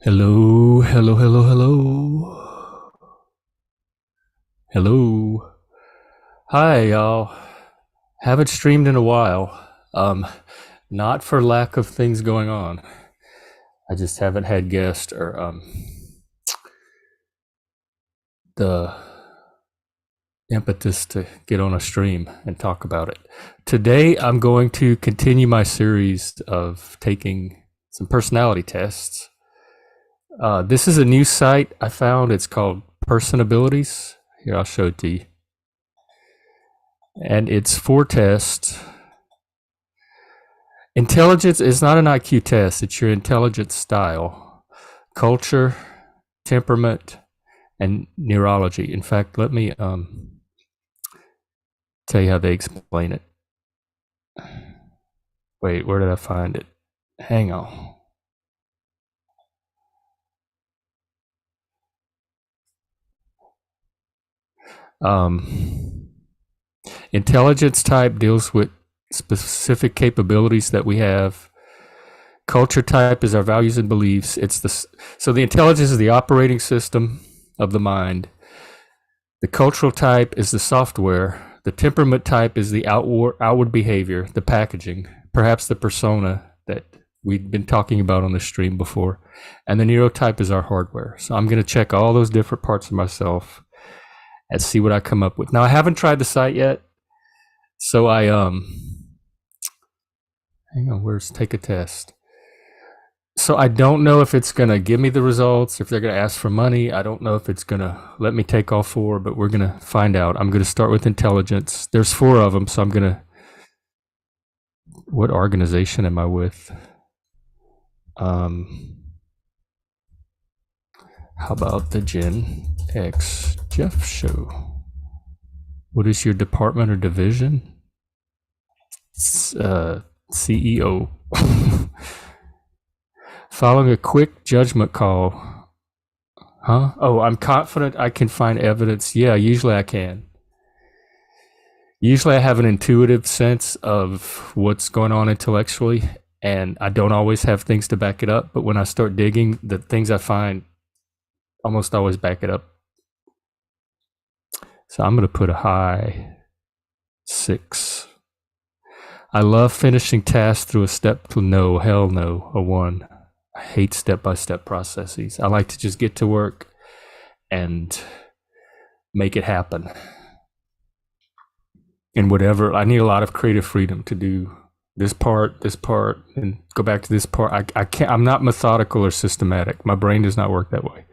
Hello, hello, hello, hello. Hello. Hi, y'all. Haven't streamed in a while. Not for lack of things going on. I just haven't had guests or the impetus to get on a stream and talk about it. Today I'm going to continue my series of taking some personality tests. This is a new site I found. It's called Personabilities. Here, I'll show it to you. And it's four tests. Intelligence is not an IQ test, it's your intelligence style, culture, temperament, and neurology. In fact, let me tell you how they explain it. Wait, where did I find it? Hang on. Um, Intelligence type deals with specific capabilities that we have. Culture type is our values and beliefs. So the intelligence is the operating system of the mind. The cultural type is the software. The temperament type is the outward behavior, the packaging, perhaps the persona that we've been talking about on the stream before. And the neurotype is our hardware. So I'm going to check all those different parts of myself and see what I come up with. Now, I haven't tried the site yet. So hang on, where's take a test? So I don't know if it's going to give me the results, if they're going to ask for money. I don't know if it's going to let me take all four, but we're going to find out. I'm going to start with intelligence. There's four of them, so I'm going to. What organization am I with? How about the Gen X Jeff Show? What is your department or division? CEO. Following a quick judgment call. Huh? Oh, I'm confident I can find evidence. Yeah, usually I can. Usually I have an intuitive sense of what's going on intellectually, and I don't always have things to back it up. But when I start digging, the things I find almost always back it up. So I'm going to put a high 6. I love finishing tasks through a step to no, hell no, a 1. I hate step-by-step processes. I like to just get to work and make it happen. And whatever, I need a lot of creative freedom to do this part, and go back to this part. I can't, I'm not methodical or systematic. My brain does not work that way.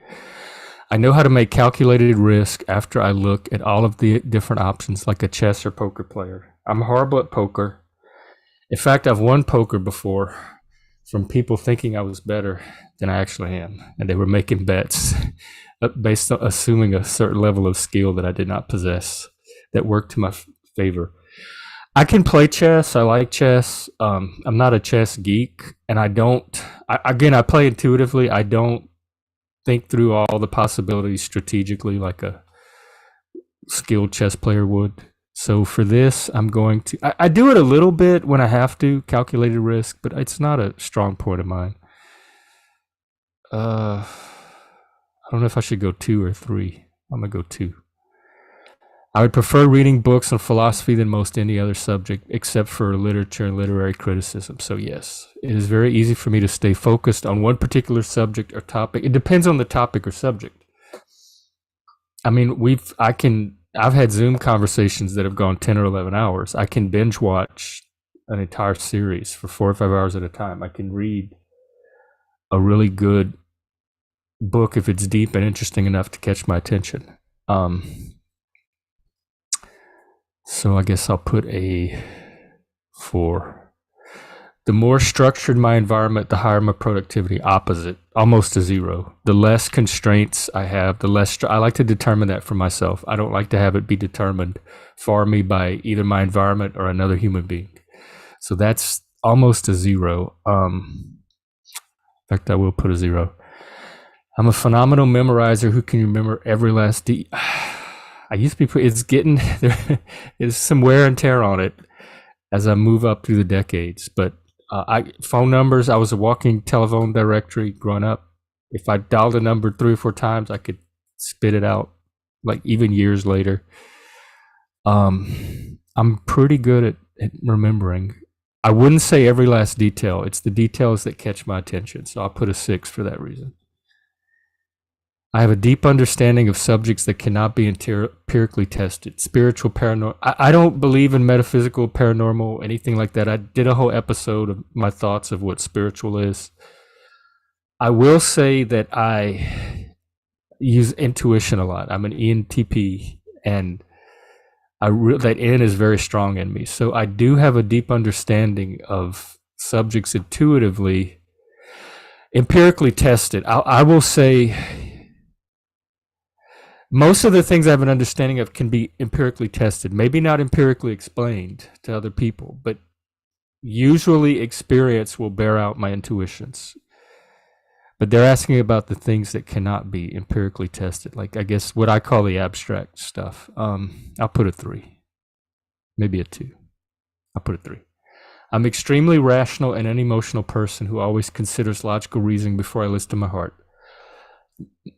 I know how to make calculated risk after I look at all of the different options, like a chess or poker player. I'm horrible at poker. In fact, I've won poker before from people thinking I was better than I actually am, and they were making bets based on assuming a certain level of skill that I did not possess that worked to my favor. I can play chess. I like chess. I'm not a chess geek, and I don't. Again, I play intuitively. I don't think through all the possibilities strategically like a skilled chess player would. So for this, I'm going to. I do it a little bit when I have to, calculated risk, but it's not a strong point of mine. I don't know if I should go 2 or 3. I'm gonna go 2. I would prefer reading books on philosophy than most any other subject, except for literature and literary criticism. So yes, it is very easy for me to stay focused on one particular subject or topic. It depends on the topic or subject. I mean, I've had Zoom conversations that have gone 10 or 11 hours. I can binge watch an entire series for 4 or 5 hours at a time. I can read a really good book if it's deep and interesting enough to catch my attention. So I guess I'll put a 4. The more structured my environment, the higher my productivity. Opposite, almost to 0. The less constraints I have, the less I like to determine that for myself. I don't like to have it be determined for me by either my environment or another human being. So that's almost a 0. In fact, I will put a 0. I'm a phenomenal memorizer who can remember every last I used to be. It's getting there is some wear and tear on it as I move up through the decades. But phone numbers. I was a walking telephone directory growing up. If I dialed a number 3 or 4 times, I could spit it out like even years later. I'm pretty good at remembering. I wouldn't say every last detail. It's the details that catch my attention. So I'll put a 6 for that reason. I have a deep understanding of subjects that cannot be empirically tested. Spiritual, paranormal. I don't believe in metaphysical, paranormal, anything like that. I did a whole episode of my thoughts of what spiritual is. I will say that I use intuition a lot. I'm an ENTP, and that N is very strong in me. So I do have a deep understanding of subjects intuitively, empirically tested. I will say most of the things I have an understanding of can be empirically tested, maybe not empirically explained to other people, but usually experience will bear out my intuitions. But they're asking about the things that cannot be empirically tested, like I guess what I call the abstract stuff. I'll put a 3, maybe a 2. I'll put a 3. I'm extremely rational and unemotional person who always considers logical reasoning before I listen to my heart.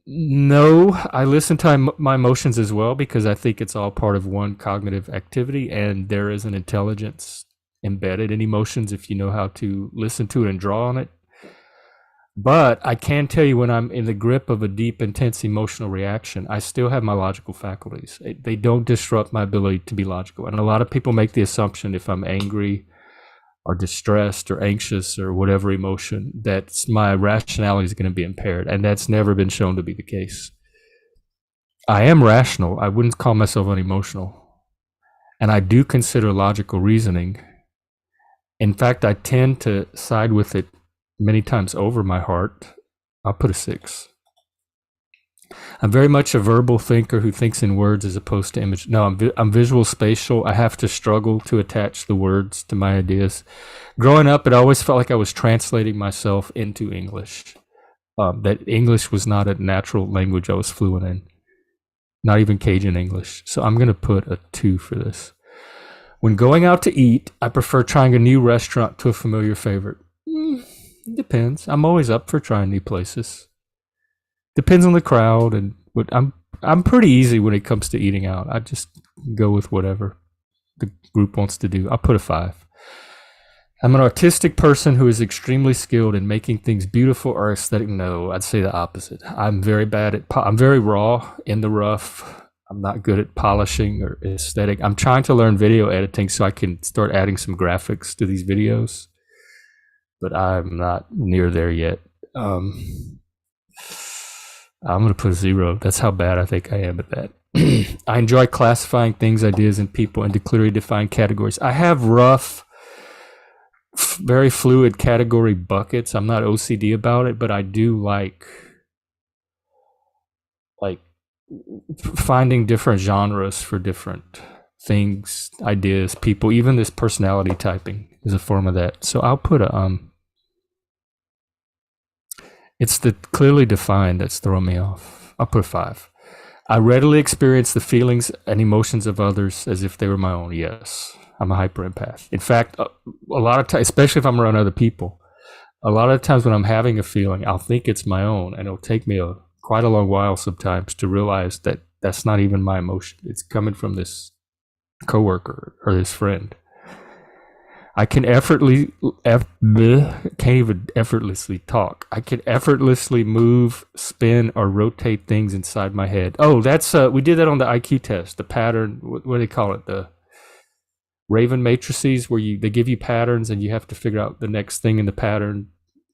No, I listen to my emotions as well because I think it's all part of one cognitive activity, and there is an intelligence embedded in emotions if you know how to listen to it and draw on it. But I can tell you when I'm in the grip of a deep, intense emotional reaction, I still have my logical faculties. They don't disrupt my ability to be logical. And a lot of people make the assumption if I'm angry or distressed or anxious or whatever emotion, that my rationality is going to be impaired. And that's never been shown to be the case. I am rational. I wouldn't call myself unemotional. And I do consider logical reasoning. In fact, I tend to side with it many times over my heart. I'll put a 6. I'm very much a verbal thinker who thinks in words as opposed to image. No, I'm visual spatial. I have to struggle to attach the words to my ideas. Growing up, it always felt like I was translating myself into English. That English was not a natural language I was fluent in. Not even Cajun English. So I'm going to put a 2 for this. When going out to eat, I prefer trying a new restaurant to a familiar favorite. It depends. I'm always up for trying new places. Depends on the crowd and what I'm pretty easy when it comes to eating out. I just go with whatever the group wants to do. I'll put a 5. I'm an artistic person who is extremely skilled in making things beautiful or aesthetic. No, I'd say the opposite. I'm very bad at I'm very raw in the rough. I'm not good at polishing or aesthetic. I'm trying to learn video editing so I can start adding some graphics to these videos, but I'm not near there yet. I'm going to put a 0. That's how bad I think I am at that. I enjoy classifying things, ideas, and people into clearly defined categories. I have rough, very fluid category buckets. I'm not OCD about it, but I do like finding different genres for different things, ideas, people. Even this personality typing is a form of that. So I'll put a it's the clearly defined that's throwing me off. I'll put a 5. I readily experience the feelings and emotions of others as if they were my own. Yes, I'm a hyper empath. In fact, a lot of times, especially if I'm around other people, a lot of times when I'm having a feeling, I'll think it's my own, and it'll take me quite a long while sometimes to realize that that's not even my emotion. It's coming from this coworker or this friend. I can can't even effortlessly talk. I can effortlessly move, spin, or rotate things inside my head. Oh, that's we did that on the IQ test. The pattern, what do they call it? The Raven matrices, where they give you patterns and you have to figure out the next thing in the pattern,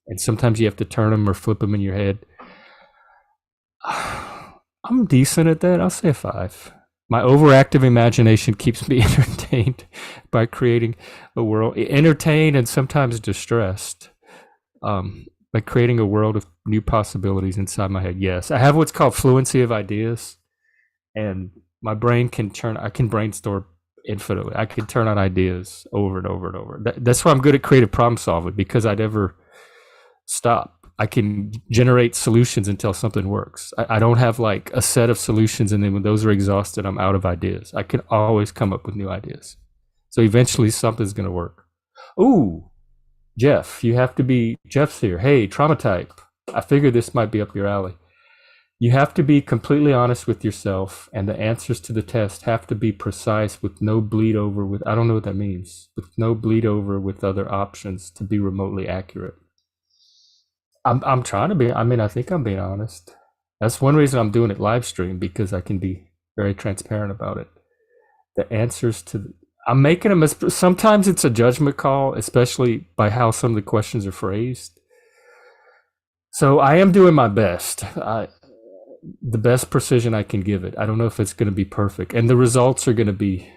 and sometimes you have to turn them or flip them in your head. I'm decent at that. I'll say a 5. My overactive imagination keeps me entertained by creating a world, entertained and sometimes distressed, by creating a world of new possibilities inside my head. Yes, I have what's called fluency of ideas, and my brain I can brainstorm infinitely. I can turn on ideas over and over and over. That's why I'm good at creative problem solving, because I never stop. I can generate solutions until something works. I don't have like a set of solutions, and then when those are exhausted, I'm out of ideas. I can always come up with new ideas. So eventually something's going to work. Ooh, Jeff, Jeff's here. Hey, trauma type. I figure this might be up your alley. You have to be completely honest with yourself, and the answers to the test have to be precise with no bleed over with, I don't know what that means, with no bleed over with other options to be remotely accurate. I'm trying to be, I mean, I think I'm being honest. That's one reason I'm doing it live stream, because I can be very transparent about it. The answers to, I'm making them, sometimes it's a judgment call, especially by how some of the questions are phrased. So I am doing my best. The best precision I can give it. I don't know if it's going to be perfect, and the results are going to be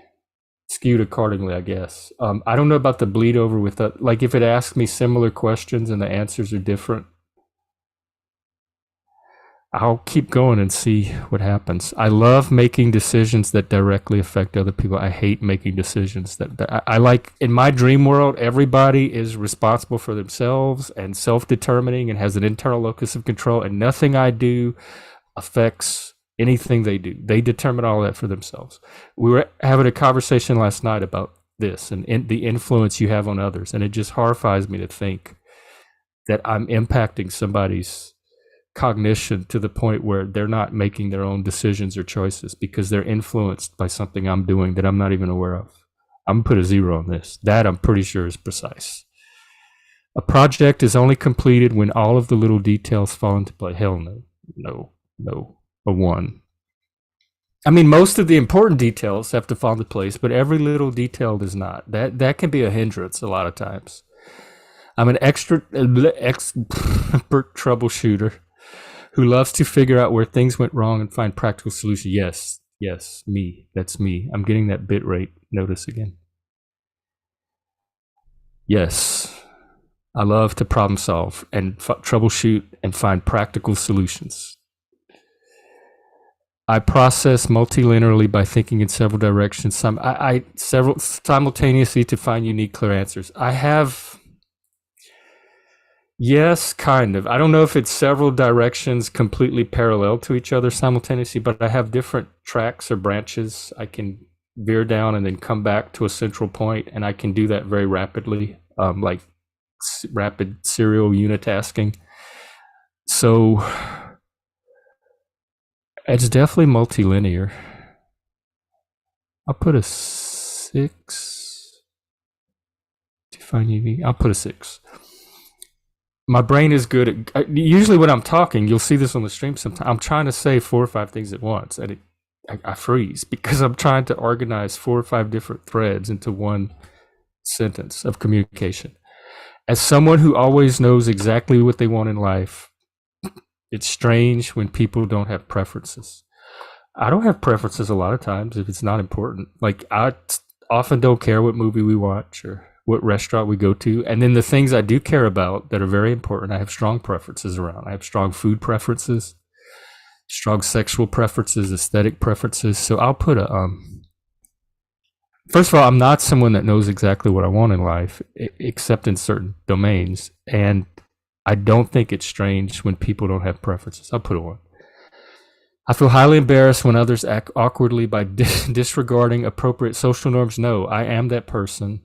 skewed accordingly, I guess. I don't know about the bleed over with that. Like if it asks me similar questions and the answers are different, I'll keep going and see what happens. I love making decisions that directly affect other people. I hate making decisions that I like. In my dream world, everybody is responsible for themselves and self-determining and has an internal locus of control, and nothing I do affects anything they do. They determine all that for themselves. We were having a conversation last night about this and the influence you have on others, and it just horrifies me to think that I'm impacting somebody's cognition to the point where they're not making their own decisions or choices because they're influenced by something I'm doing that I'm not even aware of. I'm gonna put a 0 on this. That I'm pretty sure is precise. A project is only completed when all of the little details fall into play. Hell no. A 1. I mean, most of the important details have to fall into place, but every little detail does not. That can be a hindrance a lot of times. I'm an expert troubleshooter who loves to figure out where things went wrong and find practical solutions. Yes, me. That's me. I'm getting that bit rate notice again. Yes, I love to problem solve and troubleshoot and find practical solutions. I process multilinearly by thinking in several directions. Several simultaneously to find unique, clear answers. I have, yes, kind of. I don't know if it's several directions completely parallel to each other simultaneously, but I have different tracks or branches I can veer down and then come back to a central point, and I can do that very rapidly, like rapid serial unitasking. So it's definitely multilinear. I'll put a 6 to find unique. I'll put a 6. My brain is good at, usually when I'm talking, you'll see this on the stream sometimes, I'm trying to say 4 or 5 things at once, and I freeze because I'm trying to organize 4 or 5 different threads into one sentence of communication. As someone who always knows exactly what they want in life, it's strange when people don't have preferences. I don't have preferences a lot of times if it's not important. Like I often don't care what movie we watch or what restaurant we go to. And then the things I do care about that are very important, I have strong preferences around. I have strong food preferences, strong sexual preferences, aesthetic preferences. So I'll put a, first of all, I'm not someone that knows exactly what I want in life, except in certain domains. And I don't think it's strange when people don't have preferences. I'll put a 1. I feel highly embarrassed when others act awkwardly by disregarding appropriate social norms. No, I am that person.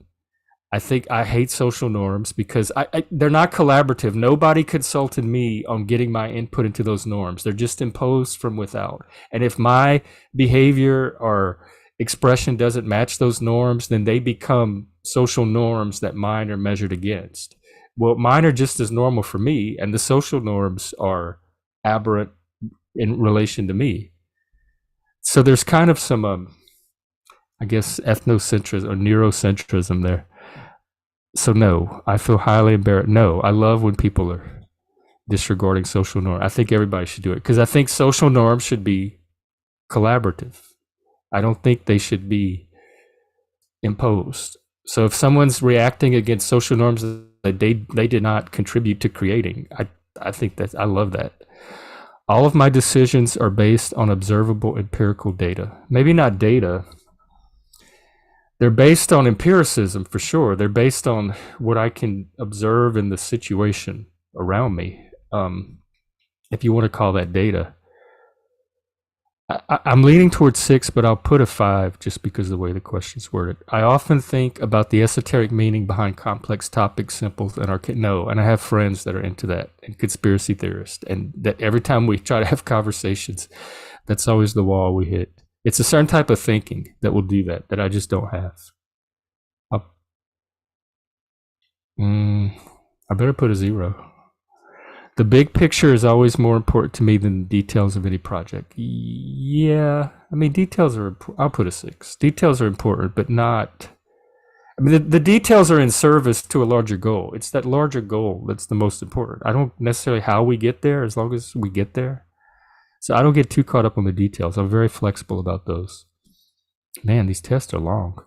I think I hate social norms because they're not collaborative. Nobody consulted me on getting my input into those norms. They're just imposed from without. And if my behavior or expression doesn't match those norms, then they become social norms that mine are measured against. Well, mine are just as normal for me, and the social norms are aberrant in relation to me. So there's kind of some, I guess, ethnocentrism or neurocentrism there. So no, I feel highly embarrassed. No, I love when people are disregarding social norms. I think everybody should do it because I think social norms should be collaborative. I don't think they should be imposed. So if someone's reacting against social norms that they did not contribute to creating, I think that I love that. All of my decisions are based on observable empirical data. Maybe not data. They're based on empiricism for sure. They're based on what I can observe in the situation around me. If you want to call that data. I'm leaning towards 6, but I'll put a 5 just because of the way the question's worded. I often think about the esoteric meaning behind complex topics, symbols, and no. And I have friends that are into that and conspiracy theorists, and that every time we try to have conversations, that's always the wall we hit. It's a certain type of thinking that will do that I just don't have. I better put a 0. The big picture is always more important to me than the details of any project. Yeah, I mean, details are, I'll put a 6. Details are important, but not, I mean, the details are in service to a larger goal. It's that larger goal that's the most important. I don't necessarily how we get there, as long as we get there. So I don't get too caught up on the details. I'm very flexible about those. Man, these tests are long.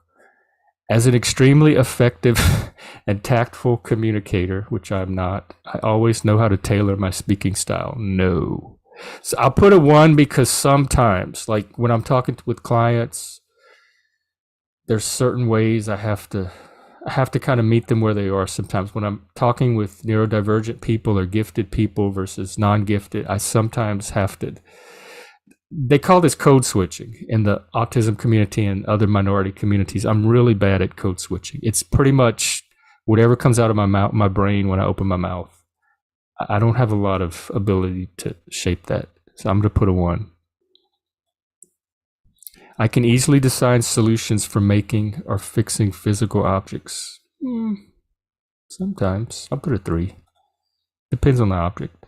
As an extremely effective and tactful communicator, which I'm not, I always know how to tailor my speaking style. No. So I'll put a 1 because sometimes, like when I'm talking with clients, there's certain ways I have to kind of meet them where they are sometimes. When I'm talking with neurodivergent people or gifted people versus non-gifted, I sometimes have to, they call this code switching in the autism community and other minority communities. I'm really bad at code switching. It's pretty much whatever comes out of my brain when I open my mouth. I don't have a lot of ability to shape that. So I'm going to put a 1. I can easily design solutions for making or fixing physical objects. Sometimes. I'll put a 3. Depends on the object.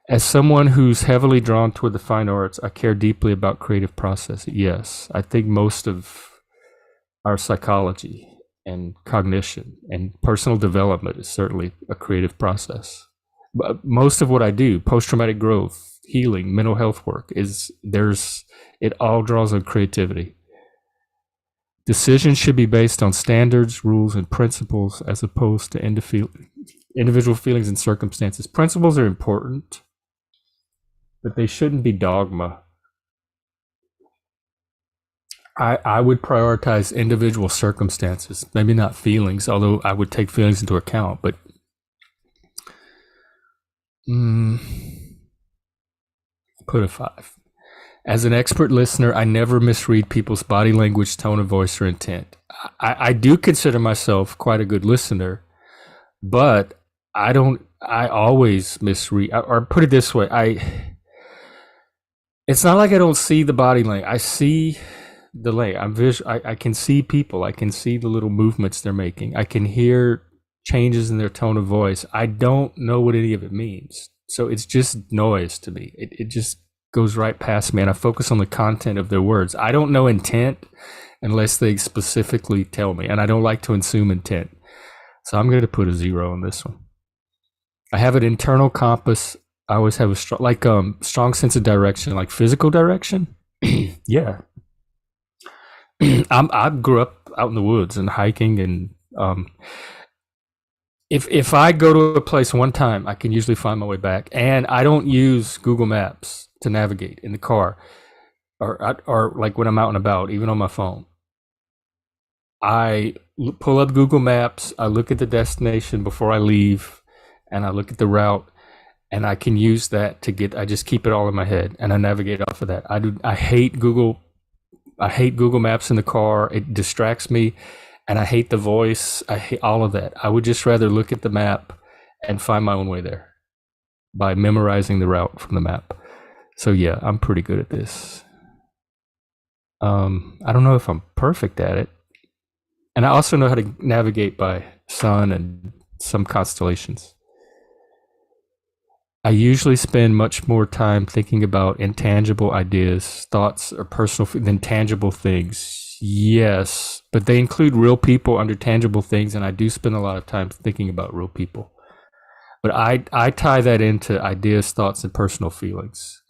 As someone who's heavily drawn toward the fine arts, I care deeply about creative process. Yes, I think most of our psychology and cognition and personal development is certainly a creative process. But most of what I do, post-traumatic growth, healing, mental health work, it all draws on creativity. Decisions should be based on standards, rules, and principles as opposed to individual feelings and circumstances. Principles are important, but they shouldn't be dogma. I would prioritize individual circumstances, maybe not feelings, although I would take feelings into account, but put a 5. As an expert listener, I never misread people's body language, tone of voice, or intent. I do consider myself quite a good listener, but I always misread, or put it this way, it's not like I don't see the body language. I see the language. I can see people. I can see the little movements they're making. I can hear changes in their tone of voice. I don't know what any of it means. So it's just noise to me. It just goes right past me, and I focus on the content of their words. I don't know intent unless they specifically tell me, and I don't like to assume intent. So I'm going to put a 0 on this one. I have an internal compass. I always have a strong sense of direction, like physical direction. Yeah. I grew up out in the woods and hiking, and if I go to a place one time, I can usually find my way back. And I don't use Google Maps to navigate in the car, or like when I'm out and about, even on my phone. I pull up Google Maps. I look at the destination before I leave, and I look at the route. And I can use that I just keep it all in my head, and I navigate off of that. I hate Google Maps in the car. It distracts me, and I hate the voice. I hate all of that. I would just rather look at the map and find my own way there by memorizing the route from the map. So yeah, I'm pretty good at this. I don't know if I'm perfect at it. And I also know how to navigate by sun and some constellations. I usually spend much more time thinking about intangible ideas, thoughts, or personal than tangible things. Yes, but they include real people under tangible things, and I do spend a lot of time thinking about real people. But I tie that into ideas, thoughts, and personal feelings.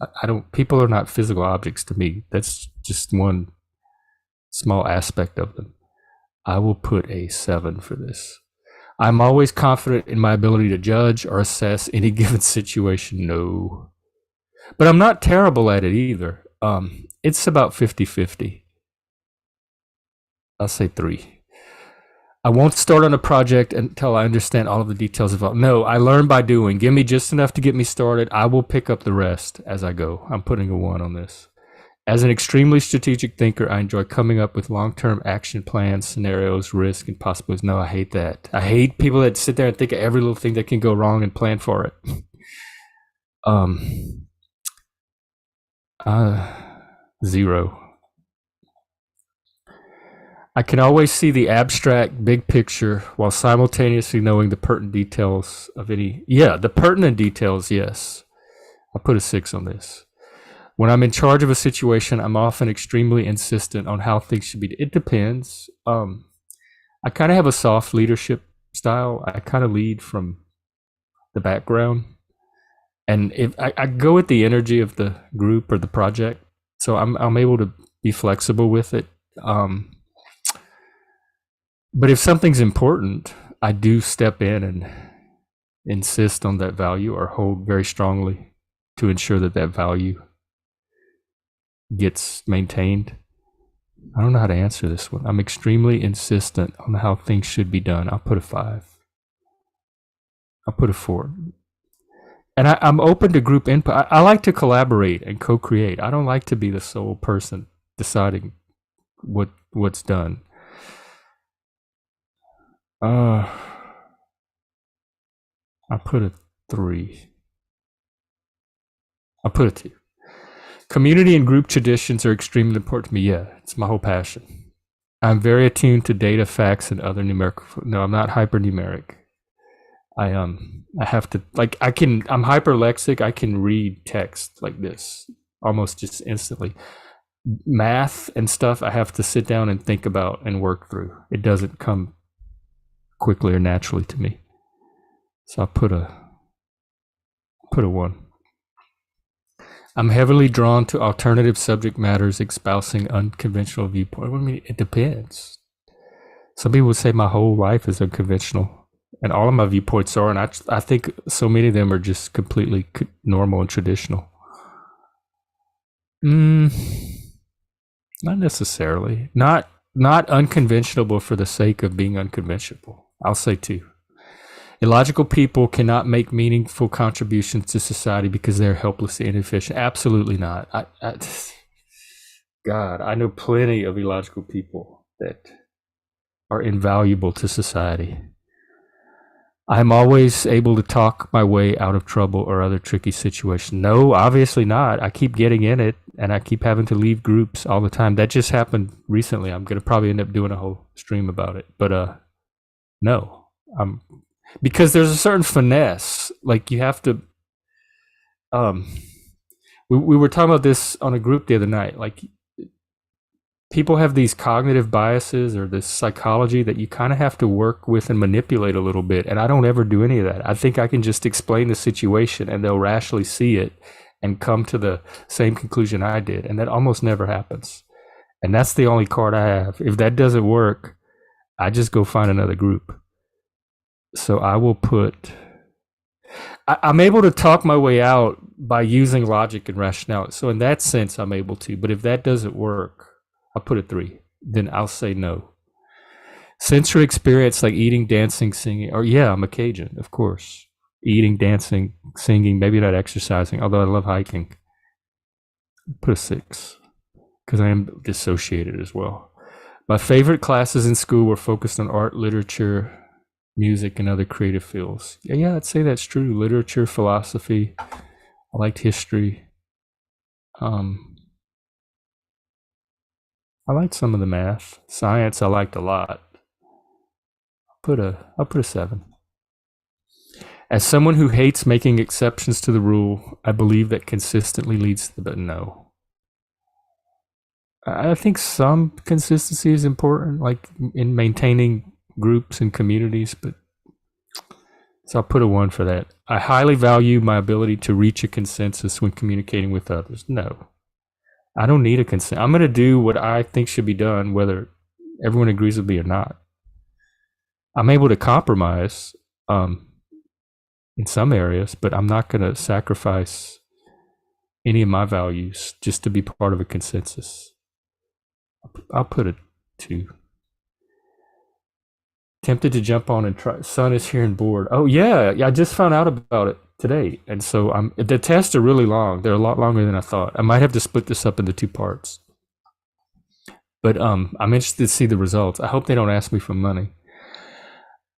People are not physical objects to me. That's just one small aspect of them. I will put a 7 for this. I'm always confident in my ability to judge or assess any given situation. No. But I'm not terrible at it either. It's about 50-50. I'll say 3. I won't start on a project until I understand all of the details of it. No, I learn by doing. Give me just enough to get me started. I will pick up the rest as I go. I'm putting a 1 on this. As an extremely strategic thinker, I enjoy coming up with long-term action plans, scenarios, risk, and possibilities. No, I hate that. I hate people that sit there and think of every little thing that can go wrong and plan for it. Um, 0. I can always see the abstract big picture while simultaneously knowing the pertinent details of any. Yeah, the pertinent details, yes. I'll put a 6 on this. When I'm in charge of a situation, I'm often extremely insistent on how things should be. It depends. I kind of have a soft leadership style. I kind of lead from the background. And if I go with the energy of the group or the project, so I'm able to be flexible with it. But if something's important, I do step in and insist on that value or hold very strongly to ensure that that value gets maintained. I don't know how to answer this one. I'm extremely insistent on how things should be done. I'll put a 5. I'll put a 4. And I'm open to group input. I like to collaborate and co-create. I don't like to be the sole person deciding what's done. I put a 3. I'll put a 2. Community and group traditions are extremely important to me. Yeah, it's my whole passion. I'm very attuned to data, facts, and other numerical. No, I'm not hypernumeric. I have to, like, I'm hyperlexic. I can read text like this almost just instantly. Math and stuff, I have to sit down and think about and work through. It doesn't come quickly or naturally to me. So I'll put a 1. I'm heavily drawn to alternative subject matters, espousing unconventional viewpoint. I mean, it depends. Some people would say my whole life is unconventional, and all of my viewpoints are, and I think so many of them are just completely normal and traditional. Not necessarily. Not unconventional for the sake of being unconventional. I'll say 2. Illogical people cannot make meaningful contributions to society because they're helplessly inefficient. Absolutely not. God, I know plenty of illogical people that are invaluable to society. I'm always able to talk my way out of trouble or other tricky situations. No, obviously not. I keep getting in it, and I keep having to leave groups all the time. That just happened recently. I'm going to probably end up doing a whole stream about it. But no. Because there's a certain finesse. Like, you have to we were talking about this on a group the other night. Like, people have these cognitive biases or this psychology that you kind of have to work with and manipulate a little bit, and I don't ever do any of that. I think I can just explain the situation and they'll rationally see it and come to the same conclusion I did, and that almost never happens. And that's the only card I have. If that doesn't work, I just go find another group. So I will put, I'm able to talk my way out by using logic and rationality. So in that sense, I'm able to. But if that doesn't work, I'll put a 3. Then I'll say no. Sensory experience like eating, dancing, singing. Or yeah, I'm a Cajun, of course. Eating, dancing, singing, maybe not exercising, although I love hiking. Put a 6. Because I am dissociated as well. My favorite classes in school were focused on art, literature, music, and other creative fields. Yeah, I'd say that's true. Literature, philosophy. I liked history. I liked some of the math. Science I liked a lot. I'll put a 7. As someone who hates making exceptions to the rule, I believe that consistently leads to the, but no. I think some consistency is important, like in maintaining groups and communities, but so I'll put a 1 for that. I highly value my ability to reach a consensus when communicating with others. No, I don't need a consent. I'm going to do what I think should be done, whether everyone agrees with me or not. I'm able to compromise in some areas, but I'm not going to sacrifice any of my values just to be part of a consensus. I'll put a 2. Tempted to jump on and try. Sun is here and bored. Oh yeah, I just found out about it. today. And so the tests are really long. They're a lot longer than I thought. I might have to split this up into 2 parts. But I'm interested to see the results. I hope they don't ask me for money.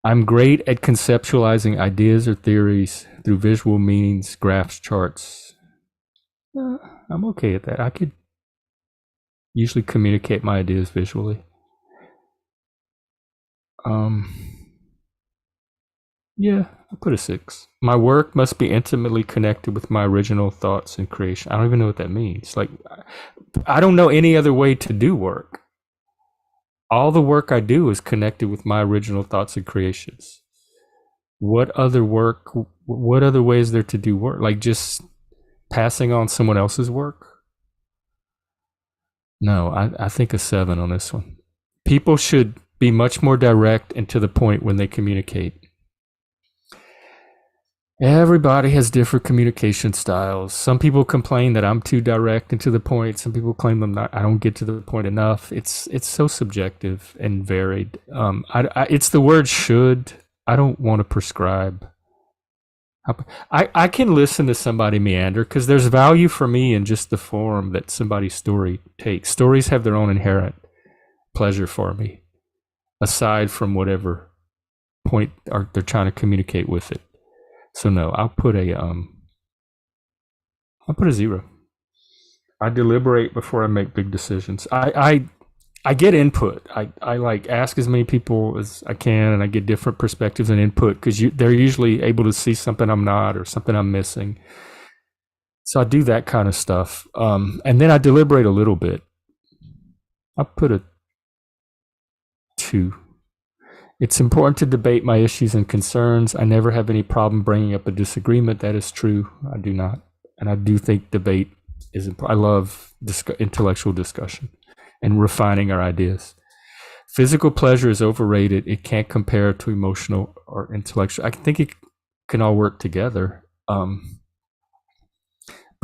I'm great at conceptualizing ideas or theories through visual meanings, graphs, charts. I'm okay at that. I could usually communicate my ideas visually. Yeah, I'll put a 6. My work must be intimately connected with my original thoughts and creation. I don't even know what that means. Like, I don't know any other way to do work. All the work I do is connected with my original thoughts and creations. What other way is there to do work? Like just passing on someone else's work? No, I think a 7 on this one. People should be much more direct and to the point when they communicate. Everybody has different communication styles. Some people complain that I'm too direct and to the point. Some people claim I don't get to the point enough. It's so subjective and varied. It's the word should. I don't want to prescribe. I can listen to somebody meander because there's value for me in just the form that somebody's story takes. Stories have their own inherent pleasure for me, aside from whatever point they're trying to communicate with it. So no, I'll put a 0. I deliberate before I make big decisions. I get input. I like ask as many people as I can, and I get different perspectives and input because they're usually able to see something I'm not or something I'm missing. So I do that kind of stuff, and then I deliberate a little bit. I'll put a 2. It's important to debate my issues and concerns. I never have any problem bringing up a disagreement. That is true. I do not. And I do think debate is important. I love intellectual discussion and refining our ideas. Physical pleasure is overrated. It can't compare to emotional or intellectual. I think it can all work together. But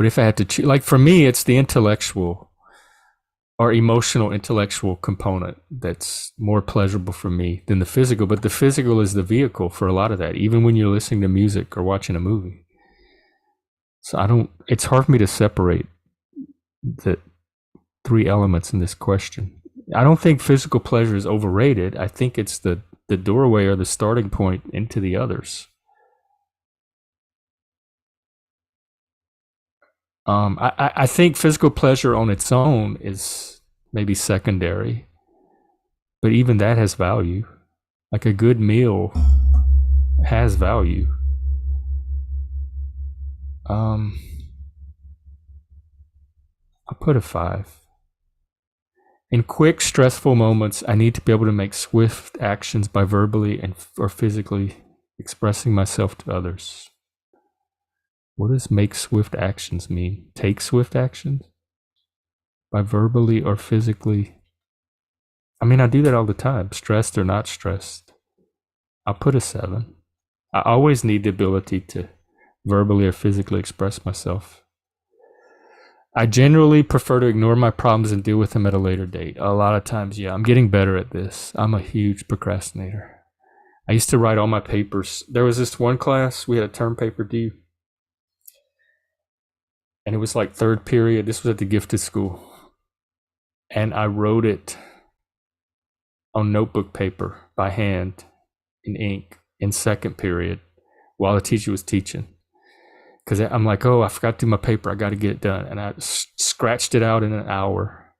if I had to choose, like for me, it's the intellectual or emotional intellectual component that's more pleasurable for me than the physical. But the physical is the vehicle for a lot of that, even when you're listening to music or watching a movie. So it's hard for me to separate the 3 elements in this question. I don't think physical pleasure is overrated. I think it's the doorway or the starting point into the others. I think physical pleasure on its own is maybe secondary, but even that has value. Like a good meal has value. I'll put a 5. In quick, stressful moments, I need to be able to make swift actions by verbally or physically expressing myself to others. What does make swift actions mean? Take swift actions? By verbally or physically? I mean, I do that all the time, stressed or not stressed. I'll put a 7. I always need the ability to verbally or physically express myself. I generally prefer to ignore my problems and deal with them at a later date. A lot of times, yeah, I'm getting better at this. I'm a huge procrastinator. I used to write all my papers. There was this one class, we had a term paper due. And it was like 3rd period. This was at the gifted school. And I wrote it on notebook paper by hand in ink in 2nd period while the teacher was teaching. Because I'm like, oh, I forgot to do my paper. I got to get it done. And I scratched it out in an hour.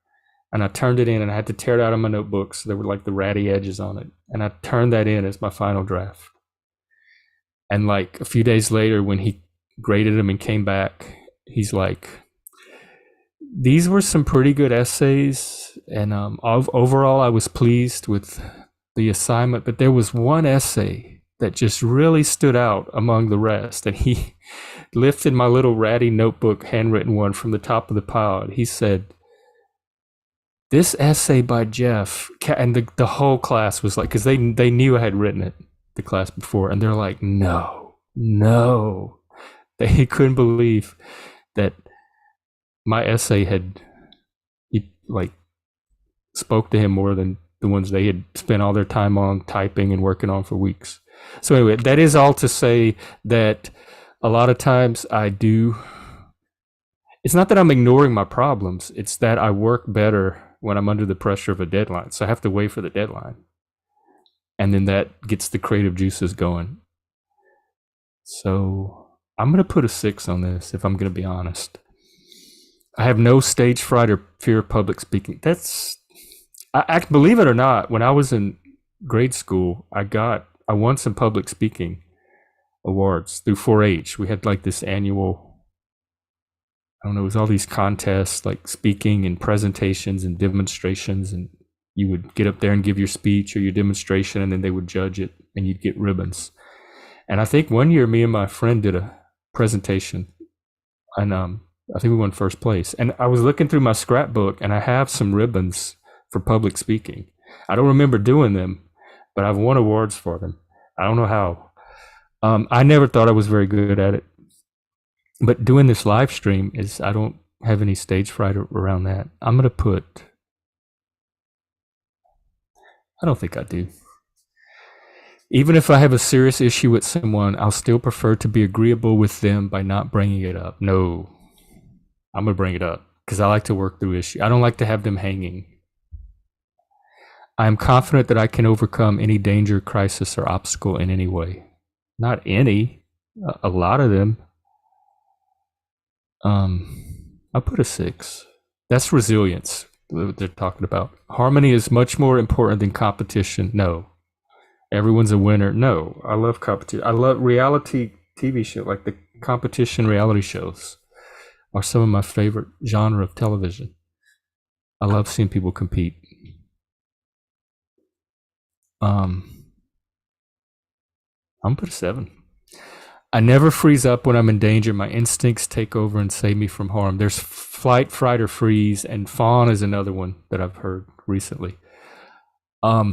And I turned it in, and I had to tear it out of my notebook. So there were like the ratty edges on it. And I turned that in as my final draft. And like a few days later, when he graded them and came back, he's like, these were some pretty good essays, and overall I was pleased with the assignment, but there was one essay that just really stood out among the rest, and he lifted my little ratty notebook, handwritten one, from the top of the pile, and he said, this essay by Jeff, and the whole class was like, because they knew I had written it the class before, and they're like, no, they couldn't believe that my essay spoke to him more than the ones they had spent all their time on typing and working on for weeks. So anyway, that is all to say that A lot of times I do. It's not that I'm ignoring my problems. It's that I work better when I'm under the pressure of a deadline. So I have to wait for the deadline. And then that gets the creative juices going. So I'm going to put a 6 on this if I'm going to be honest. I have no stage fright or fear of public speaking. I believe it or not, when I was in grade school, I won some public speaking awards through 4-H. We had like this annual, I don't know, it was all these contests like speaking and presentations and demonstrations, and you would get up there and give your speech or your demonstration, and then they would judge it and you'd get ribbons. And I think one year me and my friend did a presentation, and I think we won first place. And I was looking through my scrapbook and I have some ribbons for public speaking. I don't remember doing them, but I've won awards for them. I don't know how. I never thought I was very good at it. But doing this live stream I don't have any stage fright around that. I'm going to put, I don't think I do. Even if I have a serious issue with someone, I'll still prefer to be agreeable with them by not bringing it up. No, I'm going to bring it up because I like to work through issues. I don't like to have them hanging. I am confident that I can overcome any danger, crisis, or obstacle in any way. Not any, a lot of them. I'll put a 6. That's resilience that they're talking about. Harmony is much more important than competition. No. Everyone's a winner. No. I love competition. I love reality TV show, like the competition reality shows are some of my favorite genre of television. I love seeing people compete. I'm gonna put a 7. I never freeze up when I'm in danger. My instincts take over and save me from harm. There's flight, fright, or freeze, and fawn is another one that I've heard recently. I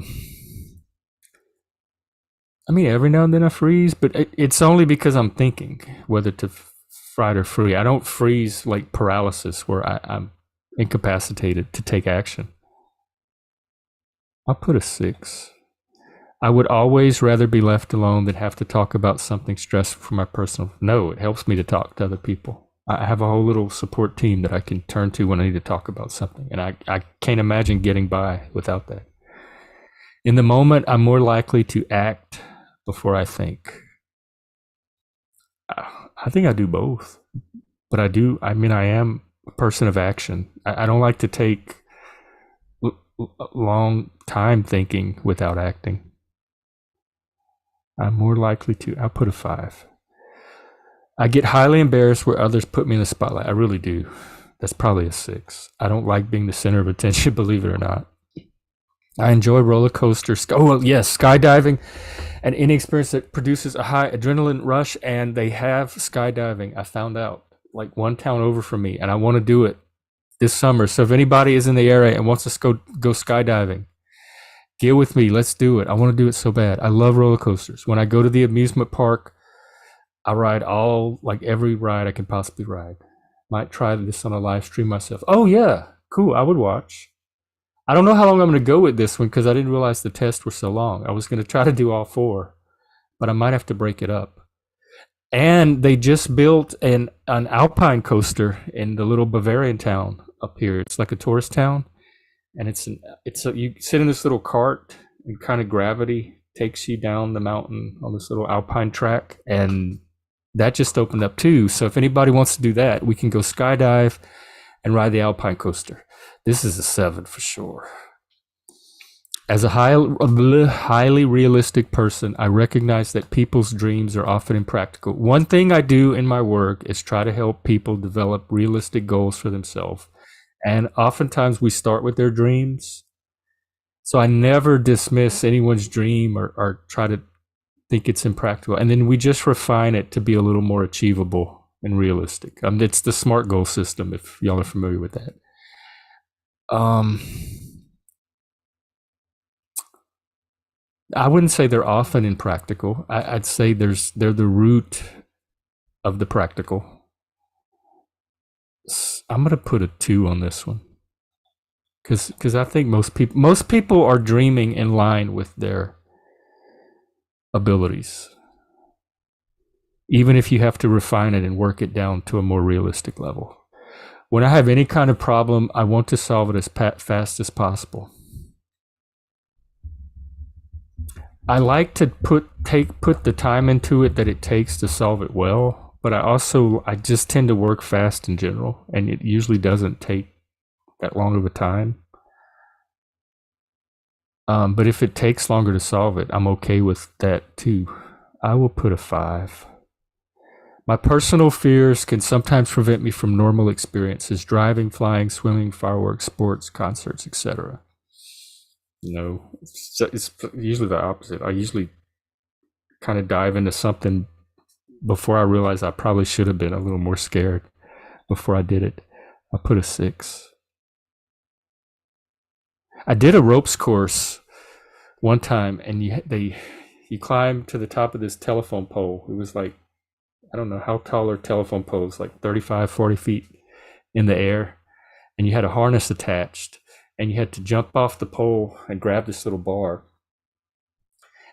mean, every now and then I freeze, but it's only because I'm thinking whether to fright or freeze. I don't freeze like paralysis where I'm incapacitated to take action. I'll put a 6. I would always rather be left alone than have to talk about something stressful for my personal. No, it helps me to talk to other people. I have a whole little support team that I can turn to when I need to talk about something, and I can't imagine getting by without that. In the moment, I'm more likely to act before I think. I think I do both, but I am a person of action. I don't like to take a long time thinking without acting. I'm more likely to. I'll put a 5. I get highly embarrassed where others put me in the spotlight. I really do. That's probably a 6. I don't like being the center of attention, believe it or not. I enjoy roller coasters. Oh, well, yes, skydiving and any experience that produces a high adrenaline rush, and they have skydiving. I found out like one town over from me, and I want to do it this summer. So if anybody is in the area and wants to go skydiving, get with me. Let's do it. I want to do it so bad. I love roller coasters. When I go to the amusement park, I ride every ride I can possibly ride. Might try this on a live stream myself. Oh yeah, cool. I would watch. I don't know how long I'm going to go with this one because I didn't realize the tests were so long. I was going to try to do all 4, but I might have to break it up. And they just built an alpine coaster in the little Bavarian town up here. It's like a tourist town. And you sit in this little cart and kind of gravity takes you down the mountain on this little alpine track, and that just opened up too. So if anybody wants to do that, we can go skydive and ride the alpine coaster. This is a 7 for sure. As a highly realistic person, I recognize that people's dreams are often impractical. One thing I do in my work is try to help people develop realistic goals for themselves. And oftentimes we start with their dreams. So I never dismiss anyone's dream or try to think it's impractical. And then we just refine it to be a little more achievable and realistic. It's the SMART goal system, if y'all are familiar with that. I wouldn't say they're often impractical. I'd say they're the root of the practical. I'm gonna put a 2 on this one because I think most people are dreaming in line with their abilities. even if you have to refine it and work it down to a more realistic level. When I have any kind of problem, I want to solve it as fast as possible. I like to put the time into it that it takes to solve it well, but I just tend to work fast in general, and it usually doesn't take that long of a time. But if it takes longer to solve it, I'm okay with that too. I will put a 5. My personal fears can sometimes prevent me from normal experiences: driving, flying, swimming, fireworks, sports, concerts, etc. No, it's usually the opposite. I usually kind of dive into something before I realize I probably should have been a little more scared before I did it. I put a 6. I did a ropes course one time, and you climb to the top of this telephone pole. It was like, I don't know how tall are telephone poles, like 35, 40 feet in the air. And you had a harness attached, and you had to jump off the pole and grab this little bar.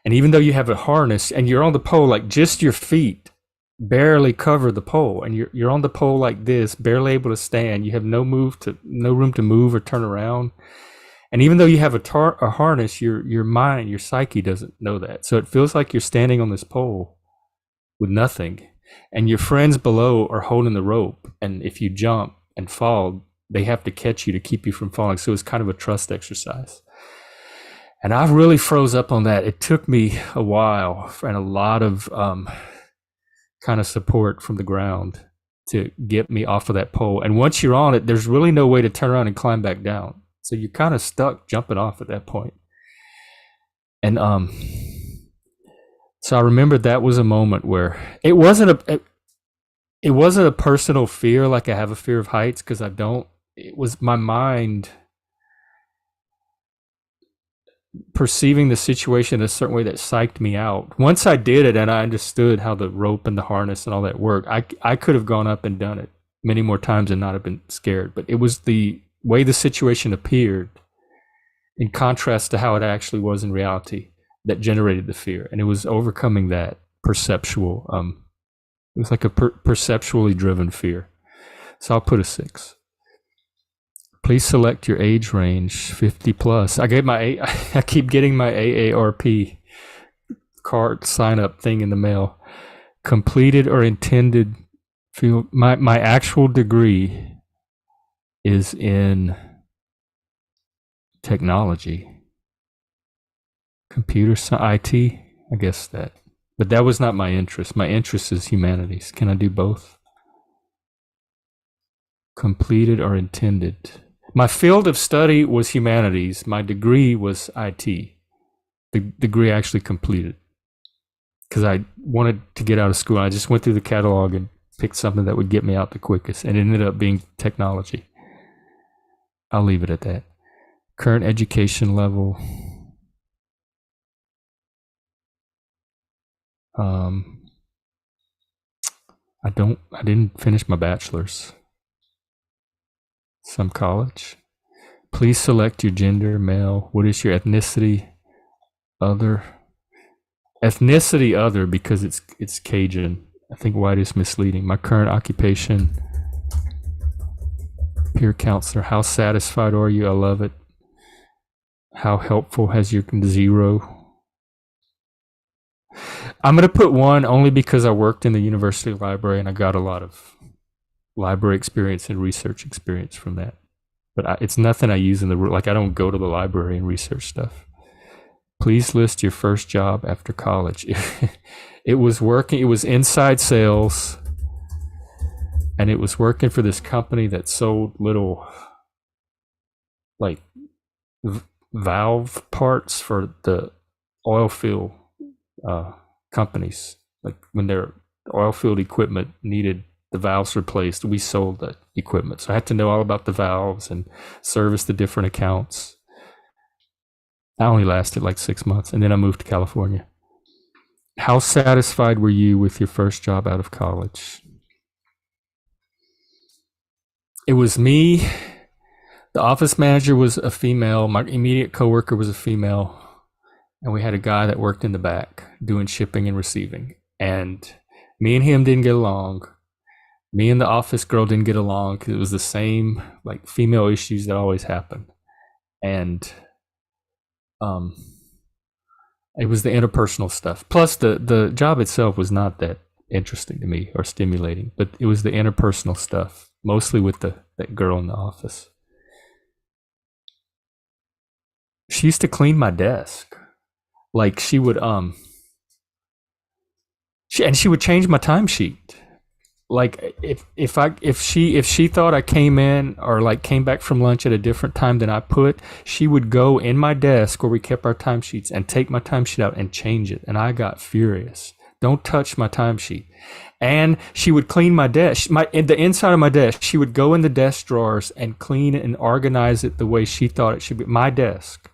And even though you have a harness and you're on the pole, like just your feet barely cover the pole, and you're on the pole like this, barely able to stand. You have no room to move or turn around. And even though you have a harness, your mind, your psyche doesn't know that. So it feels like you're standing on this pole with nothing, and your friends below are holding the rope. And if you jump and fall, they have to catch you to keep you from falling. So it's kind of a trust exercise. And I really froze up on that. It took me a while and a lot of kind of support from the ground to get me off of that pole. And once you're on it, there's really no way to turn around and climb back down. So you're kind of stuck jumping off at that point. And so I remember that was a moment where it wasn't a personal fear like I have a fear of heights, because I don't. It was my mind perceiving the situation in a certain way that psyched me out. Once I did it and I understood how the rope and the harness and all that worked, I could have gone up and done it many more times and not have been scared. But it was the way the situation appeared in contrast to how it actually was in reality that generated the fear. And it was overcoming that perceptual, it was like a perceptually driven fear. So I'll put a 6. Please select your age range, 50 plus. I keep getting my AARP card sign up thing in the mail. Completed or intended field. My actual degree is in technology, computer science, IT. I guess that, but that was not my interest. My interest is humanities. Can I do both? Completed or intended. My field of study was humanities. My degree was IT. The degree I actually completed because I wanted to get out of school. I just went through the catalog and picked something that would get me out the quickest, and it ended up being technology. I'll leave it at that. Current education level. I didn't finish my bachelor's. Some college. Please select your gender, male. What is your ethnicity? Other. Ethnicity other because it's Cajun. I think white is misleading. My current occupation. Peer counselor. How satisfied are you? I love it. How helpful has your 0? I'm going to put 1 only because I worked in the university library and I got a lot of library experience and research experience from that. But it's nothing I use in I don't go to the library and research stuff. Please list your first job after college. It was inside sales, and it was working for this company that sold little like valve parts for the oil field companies. Like when their oil field equipment needed the valves replaced, we sold the equipment. So I had to know all about the valves and service the different accounts. I only lasted like 6 months, and then I moved to California. How satisfied were you with your first job out of college? It was me. The office manager was a female. My immediate coworker was a female. And we had a guy that worked in the back doing shipping and receiving. And Me and him didn't get along. Me and the office girl didn't get along because it was the same like female issues that always happen. And um it was the interpersonal stuff. Plus the job itself was not that interesting to me or stimulating, but it was the interpersonal stuff, mostly with that girl in the office. She used to clean my desk. Like she would change my timesheet. Like if she thought I came in or like came back from lunch at a different time than I put, she would go in my desk where we kept our timesheets and take my timesheet out and change it. And I got furious. Don't touch my timesheet. And she would clean my desk, the inside of my desk. She would go in the desk drawers and clean it and organize it the way she thought it should be. My desk.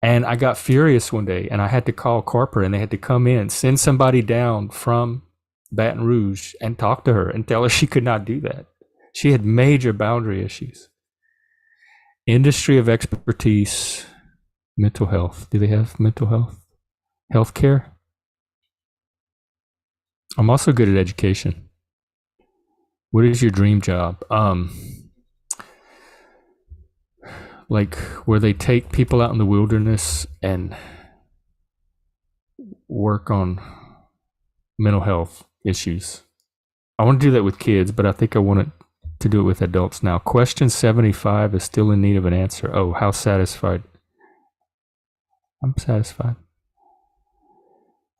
And I got furious one day and I had to call corporate and they had to come in, send somebody down from Baton Rouge and talk to her and tell her she could not do that. She had major boundary issues. Industry of expertise, mental health. Do they have mental health? Healthcare? I'm also good at education. What is your dream job? Like where they take people out in the wilderness and work on mental health issues. I want to do that with kids, but I think I want to do it with adults now. Question 75 is still in need of an answer. Oh, how satisfied? I'm satisfied.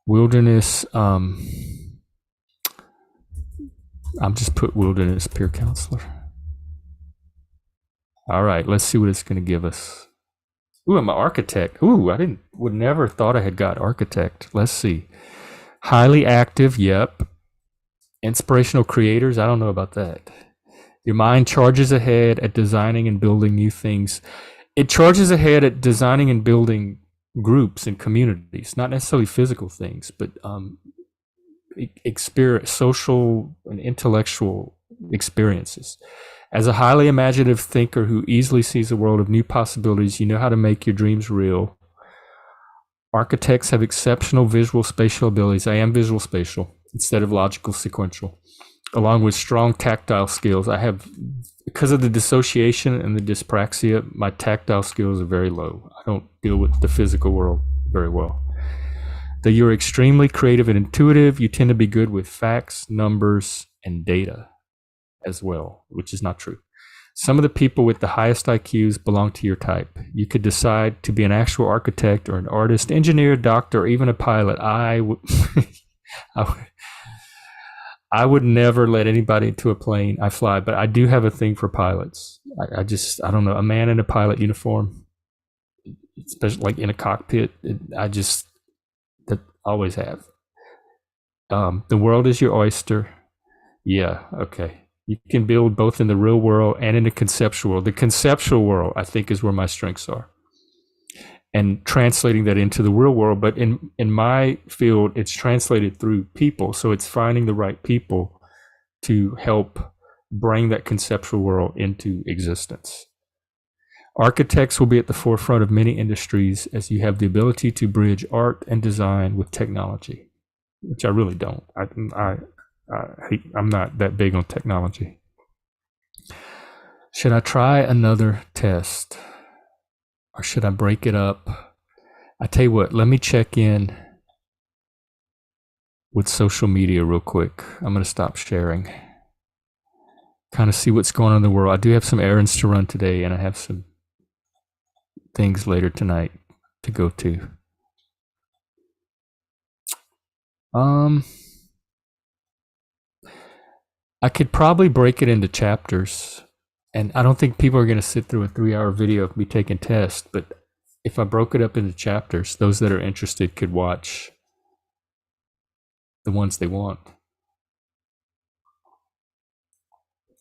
Wilderness, I'm just put wilderness peer counselor. All right, let's see what it's going to give us. Ooh, I'm an architect. Ooh, would never thought I had got architect. Let's see. Highly active, yep. Inspirational creators, I don't know about that. Your mind charges ahead at designing and building new things. It charges ahead at designing and building groups and communities, not necessarily physical things, but experience, social and intellectual experiences. As a highly imaginative thinker who easily sees a world of new possibilities, you know how to make your dreams real. Architects have exceptional visual spatial abilities. I am visual spatial instead of logical sequential, along with strong tactile skills. I have, because of the dissociation and the dyspraxia, my tactile skills are very low. I don't deal with the physical world very well. That you're extremely creative and intuitive. You tend to be good with facts, numbers, and data as well, which is not true. Some of the people with the highest IQs belong to your type. You could decide to be an actual architect or an artist, engineer, doctor, or even a pilot. I would never let anybody into a plane. I fly, but I do have a thing for pilots. I don't know, a man in a pilot uniform, especially like in a cockpit. That always have. The world is your oyster. Yeah, okay. You can build both in the real world and in the conceptual world. The conceptual world, I think, is where my strengths are. And translating that into the real world. But in my field, it's translated through people. So it's finding the right people to help bring that conceptual world into existence. Architects will be at the forefront of many industries as you have the ability to bridge art and design with technology, which I really don't. I'm not that big on technology. Should I try another test or should I break it up? I tell you what, let me check in with social media real quick. I'm going to stop sharing. Kind of see what's going on in the world. I do have some errands to run today and I have some things later tonight to go to. I could probably break it into chapters, and I don't think people are going to sit through a 3-hour video of me taking tests, but if I broke it up into chapters, those that are interested could watch the ones they want.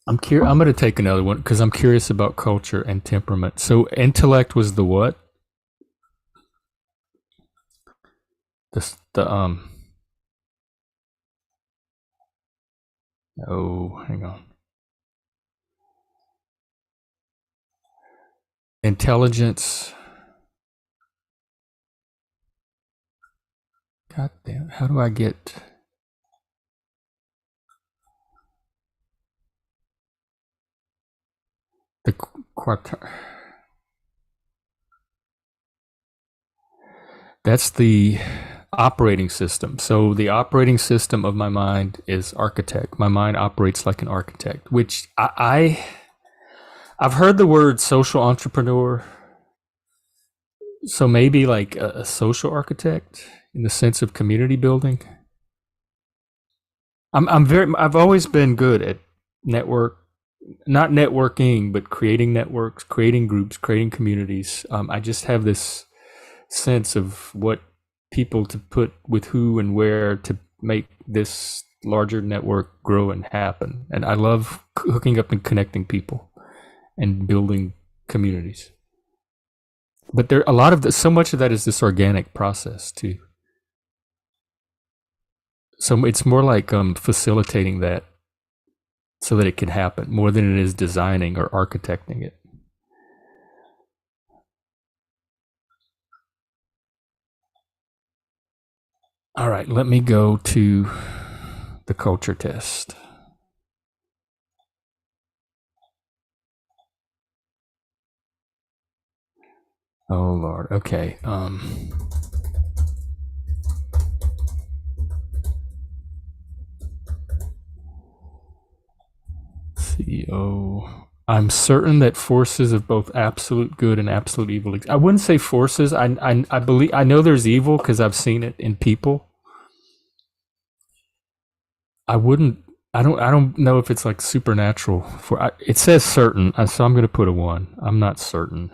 I'm going to take another one because I'm curious about culture and temperament. So intellect was the what? Oh, hang on. Intelligence. God damn, how do I get The quart. That's the operating system. So the operating system of my mind is architect. My mind operates like an architect, which I've heard the word social entrepreneur. So maybe like a social architect in the sense of community building. I've always been good at network, not networking, but creating networks, creating groups, creating communities. I just have this sense of what people to put with who and where to make this larger network grow and happen. And I love hooking up and connecting people and building communities. But there a lot of so much of that is this organic process too. So it's more like facilitating that so that it can happen more than it is designing or architecting it. All right, let me go to the culture test. Oh Lord. Okay. CEO. I'm certain that forces of both absolute good and absolute evil. I wouldn't say forces. I believe I know there's evil because I've seen it in people. I wouldn't. I don't know if it's like supernatural. It says certain, so I'm going to put a one. I'm not certain,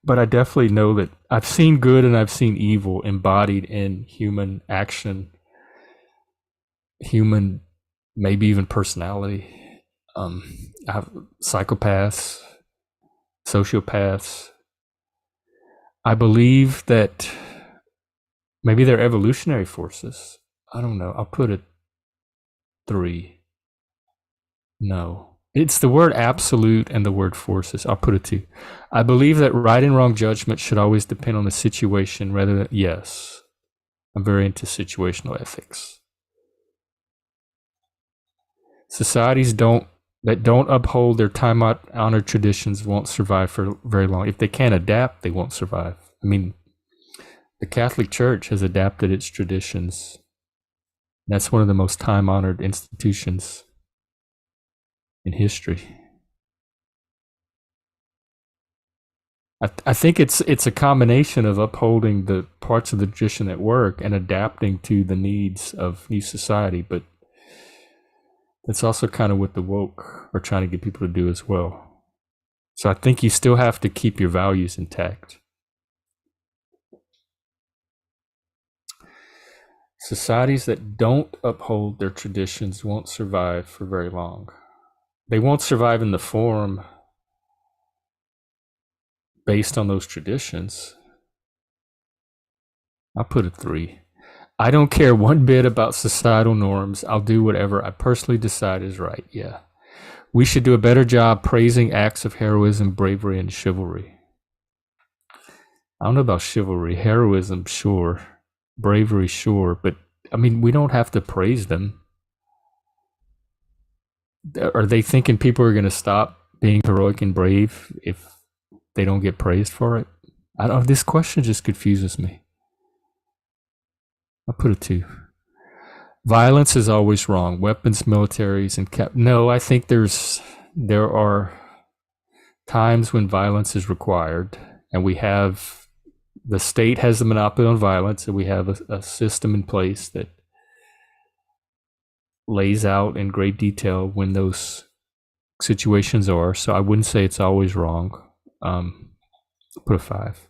but I definitely know that I've seen good and I've seen evil embodied in human action, human, maybe even personality. I have psychopaths, sociopaths. I believe that maybe they're evolutionary forces. I don't know. I'll put it three. No. It's the word absolute and the word forces. I'll put it two. I believe that right and wrong judgment should always depend on the situation rather than, yes. I'm very into situational ethics. Societies that don't uphold their time honored traditions won't survive for very long. If they can't adapt, they won't survive. I mean, the Catholic Church has adapted its traditions. That's one of the most time honored institutions in history. I think it's a combination of upholding the parts of the tradition that work and adapting to the needs of new society, but that's also kind of what the woke are trying to get people to do as well. So I think you still have to keep your values intact. Societies that don't uphold their traditions won't survive for very long. They won't survive in the form based on those traditions. I'll put a three. I don't care one bit about societal norms. I'll do whatever I personally decide is right. Yeah. We should do a better job praising acts of heroism, bravery, and chivalry. I don't know about chivalry. Heroism, sure. Bravery, sure. But I mean, we don't have to praise them. Are they thinking people are going to stop being heroic and brave if they don't get praised for it? I don't. This question just confuses me. I'll put it two. Violence is always wrong. Weapons, militaries, and no. I think there are times when violence is required, and we have the state has the monopoly on violence, and we have a system in place that lays out in great detail when those situations are. So I wouldn't say it's always wrong. Put a five.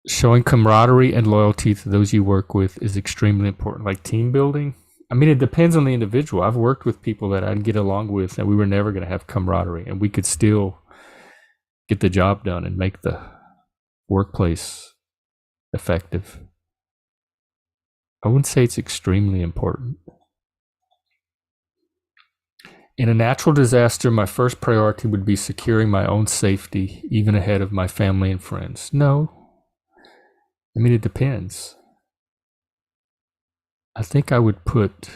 Showing camaraderie and loyalty to those you work with is extremely important, like team building. I mean, it depends on the individual. I've worked with people that I'd get along with, and we were never going to have camaraderie, and we could still get the job done and make the workplace effective. I wouldn't say it's extremely important. In a natural disaster, my first priority would be securing my own safety, even ahead of my family and friends. No. I mean, it depends. I think I would put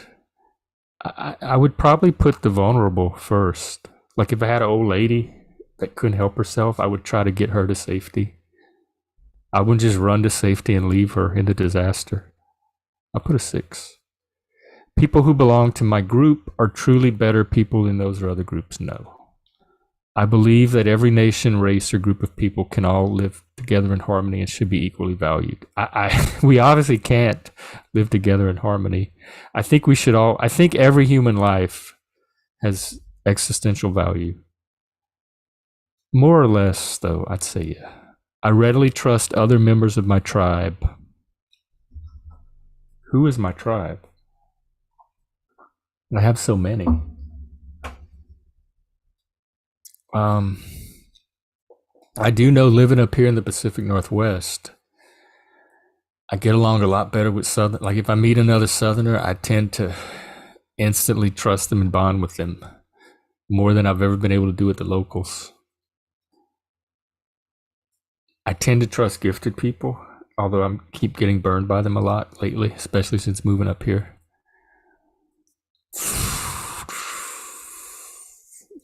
I would probably put the vulnerable first. Like if I had an old lady that couldn't help herself, I would try to get her to safety. I wouldn't just run to safety and leave her in the disaster. I put a 6. People who belong to my group are truly better people than those or other groups. No. I believe that every nation, race, or group of people can all live together in harmony and should be equally valued. We obviously can't live together in harmony. I think we should all, I think every human life has existential value. More or less, though, I'd say yeah. I readily trust other members of my tribe. Who is my tribe? I have so many. I do know living up here in the Pacific Northwest, I get along a lot better with Southern. Like if I meet another Southerner, I tend to instantly trust them and bond with them more than I've ever been able to do with the locals. I tend to trust gifted people, although I keep getting burned by them a lot lately, especially since moving up here.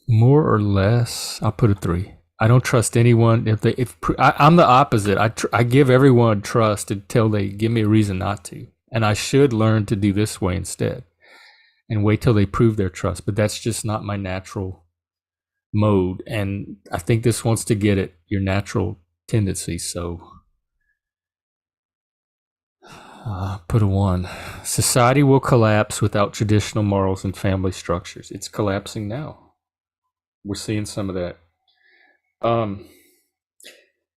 More or less, I'll put a 3. I don't trust anyone. I'm the opposite. I give everyone trust until they give me a reason not to, and I should learn to do this way instead, and wait till they prove their trust. But that's just not my natural mode, and I think this wants to get at your natural tendency. So, put a 1. Society will collapse without traditional morals and family structures. It's collapsing now. We're seeing some of that. I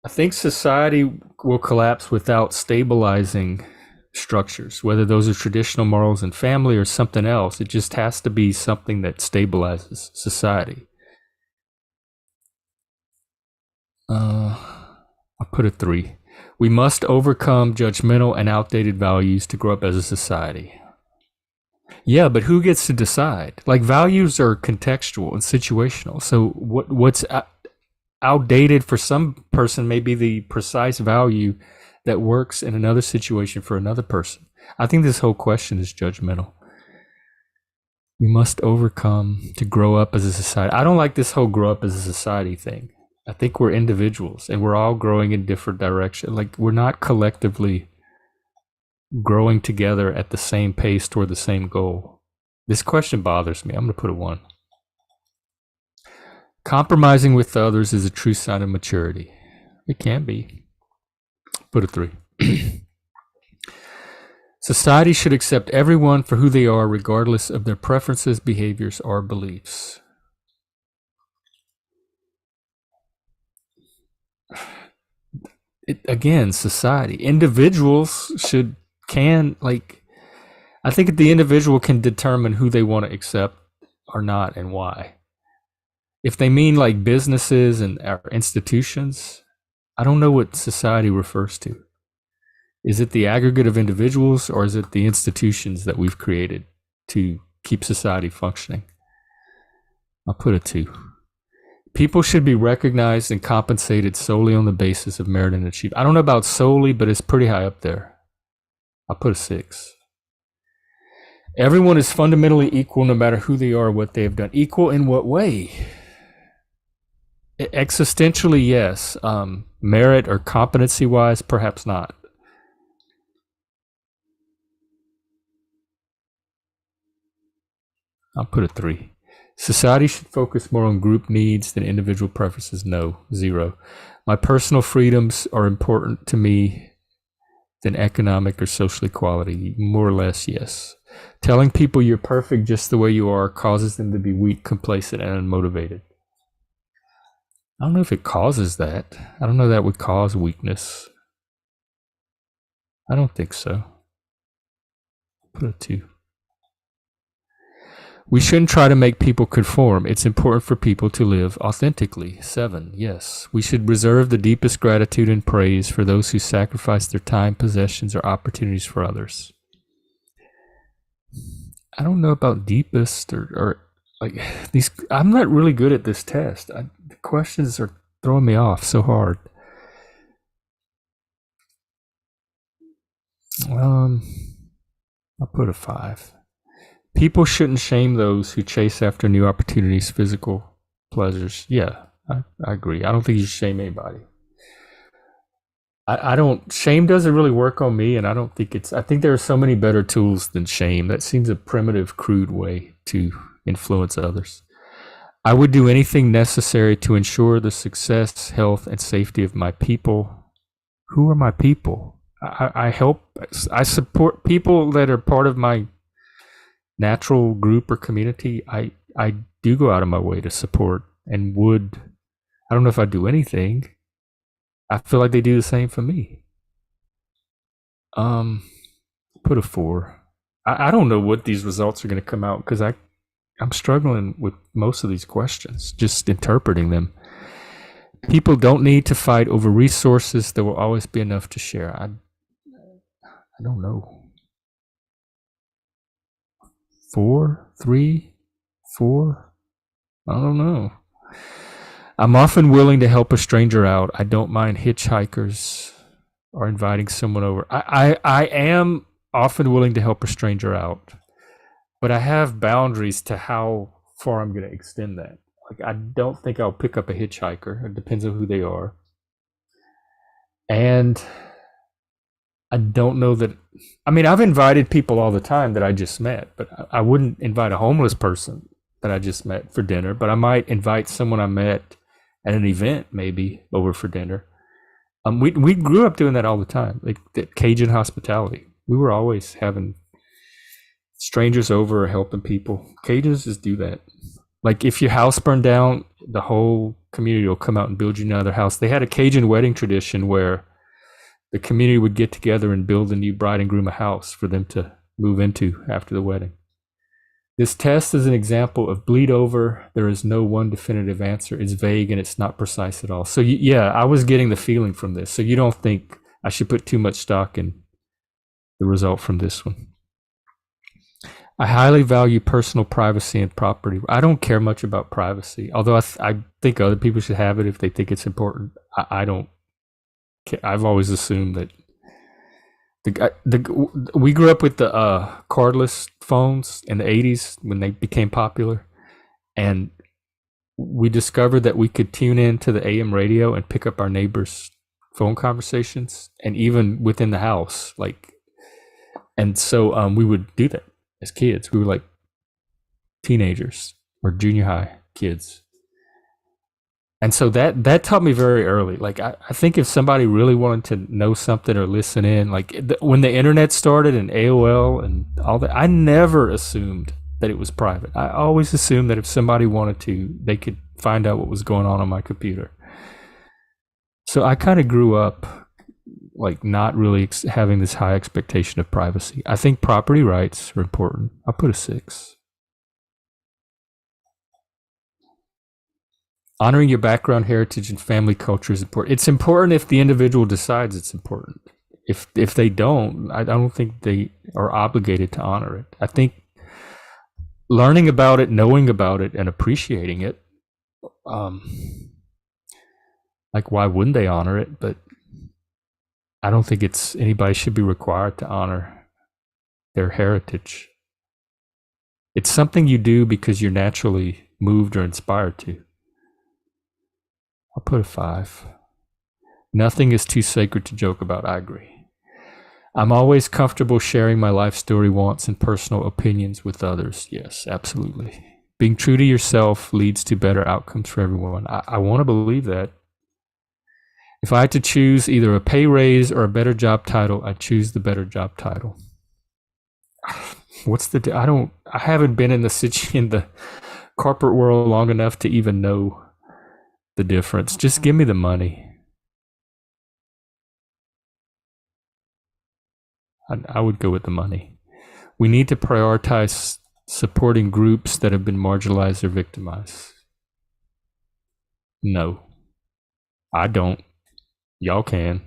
think society will collapse without stabilizing structures, whether those are traditional morals and family or something else. It just has to be something that stabilizes society. I'll put a 3. We must overcome judgmental and outdated values to grow up as a society. Yeah, but who gets to decide? Like values are contextual and situational. So what's outdated for some person may be the precise value that works in another situation for another person. I think this whole question is judgmental. We must overcome to grow up as a society. I don't like this whole grow up as a society thing. I think we're individuals and we're all growing in different directions. Like we're not collectively growing together at the same pace toward the same goal. This question bothers me. I'm going to put a 1. Compromising with others is a true sign of maturity. It can be. Put a 3. Society should accept everyone for who they are, regardless of their preferences, behaviors, or beliefs. Again, society. Individuals I think the individual can determine who they want to accept or not and why. If they mean like businesses and our institutions, I don't know what society refers to. Is it the aggregate of individuals or is it the institutions that we've created to keep society functioning? I'll put a 2. People should be recognized and compensated solely on the basis of merit and achievement. I don't know about solely, but it's pretty high up there. I'll put a 6. Everyone is fundamentally equal no matter who they are or what they have done. Equal in what way? Existentially, yes. Merit or competency-wise, perhaps not. I'll put a 3. Society should focus more on group needs than individual preferences. No, 0. My personal freedoms are important to me than economic or social equality. More or less, yes. Telling people you're perfect just the way you are causes them to be weak, complacent, and unmotivated. I don't know if it causes that. I don't know that would cause weakness. I don't think so. Put a 2. We shouldn't try to make people conform. It's important for people to live authentically. 7. Yes. We should reserve the deepest gratitude and praise for those who sacrifice their time, possessions, or opportunities for others. I don't know about deepest or like these. I'm not really good at this test. The questions are throwing me off so hard. I'll put a 5. People shouldn't shame those who chase after new opportunities, physical pleasures. Yeah, I agree. I don't think you should shame anybody. I don't, shame doesn't really work on me, and I don't think I think there are so many better tools than shame. That seems a primitive, crude way to influence others. I would do anything necessary to ensure the success, health, and safety of my people. Who are my people? I help, I support people that are part of my natural group or community. I do go out of my way to support and would, I don't know if I'd do anything. I feel like they do the same for me. Put a 4. I don't know what these results are going to come out because I'm struggling with most of these questions, just interpreting them. People don't need to fight over resources. There will always be enough to share. I don't know. 4, 3, 4. I don't know. I'm often willing to help a stranger out. I don't mind hitchhikers or inviting someone over. I am often willing to help a stranger out, but I have boundaries to how far I'm going to extend that. Like, I don't think I'll pick up a hitchhiker. It depends on who they are. And I don't know that, I mean, I've invited people all the time that I just met, but I wouldn't invite a homeless person that I just met for dinner, but I might invite someone I met at an event maybe over for dinner. We grew up doing that all the time, like the Cajun hospitality. We were always having strangers over or helping people. Cajuns just do that. Like, if your house burned down, the whole community will come out and build you another house. They had a Cajun wedding tradition where the community would get together and build a new bride and groom a house for them to move into after the wedding. This test is an example of bleed over. There is no one definitive answer. It's vague and it's not precise at all. So yeah, I was getting the feeling from this. So you don't think I should put too much stock in the result from this one. I highly value personal privacy and property. I don't care much about privacy, although I think other people should have it if they think it's important. I don't care. I've always assumed that we grew up with the cordless phones in the 80s when they became popular, and we discovered that we could tune in to the AM radio and pick up our neighbors' phone conversations, and even within the house, like, and so we would do that as kids. We were like teenagers or junior high kids. And so that taught me very early. Like, I think if somebody really wanted to know something or listen in, like when the internet started and AOL and all that, I never assumed that it was private. I always assumed that if somebody wanted to, they could find out what was going on my computer. So I kind of grew up like not really having this high expectation of privacy. I think property rights are important. I'll put a 6. Honoring your background, heritage, and family culture is important. It's important if the individual decides it's important. If they don't, I don't think they are obligated to honor it. I think learning about it, knowing about it, and appreciating it, like, why wouldn't they honor it? But I don't think anybody should be required to honor their heritage. It's something you do because you're naturally moved or inspired to. I'll put a 5. Nothing is too sacred to joke about. I agree. I'm always comfortable sharing my life story, wants, and personal opinions with others. Yes, absolutely. Being true to yourself leads to better outcomes for everyone. I want to believe that. If I had to choose either a pay raise or a better job title, I'd choose the better job title. I haven't been in the corporate world long enough to even know the difference. Just give me the money. I would go with the money. We need to prioritize supporting groups that have been marginalized or victimized. No, I don't. Y'all can.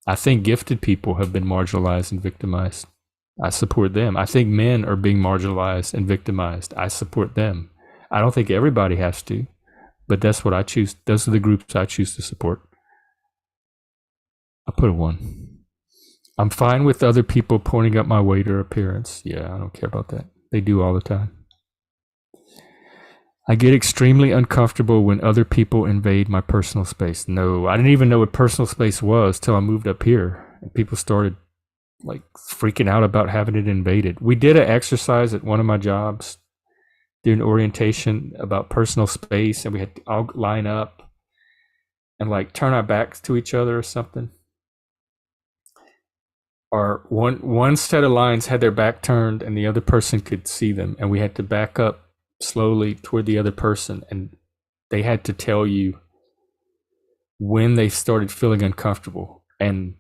I think gifted people have been marginalized and victimized. I support them. I think men are being marginalized and victimized. I support them. I don't think everybody has to, but that's what I choose. Those are the groups I choose to support. I put a 1. I'm fine with other people pointing up my weight or appearance. Yeah, I don't care about that. They do all the time. I get extremely uncomfortable when other people invade my personal space. No, I didn't even know what personal space was till I moved up here and people started like freaking out about having it invaded. We did an exercise at one of my jobs during orientation about personal space, and we had to all line up and like turn our backs to each other or something. Or one set of lines had their back turned and the other person could see them, and we had to back up slowly toward the other person, and they had to tell you when they started feeling uncomfortable, and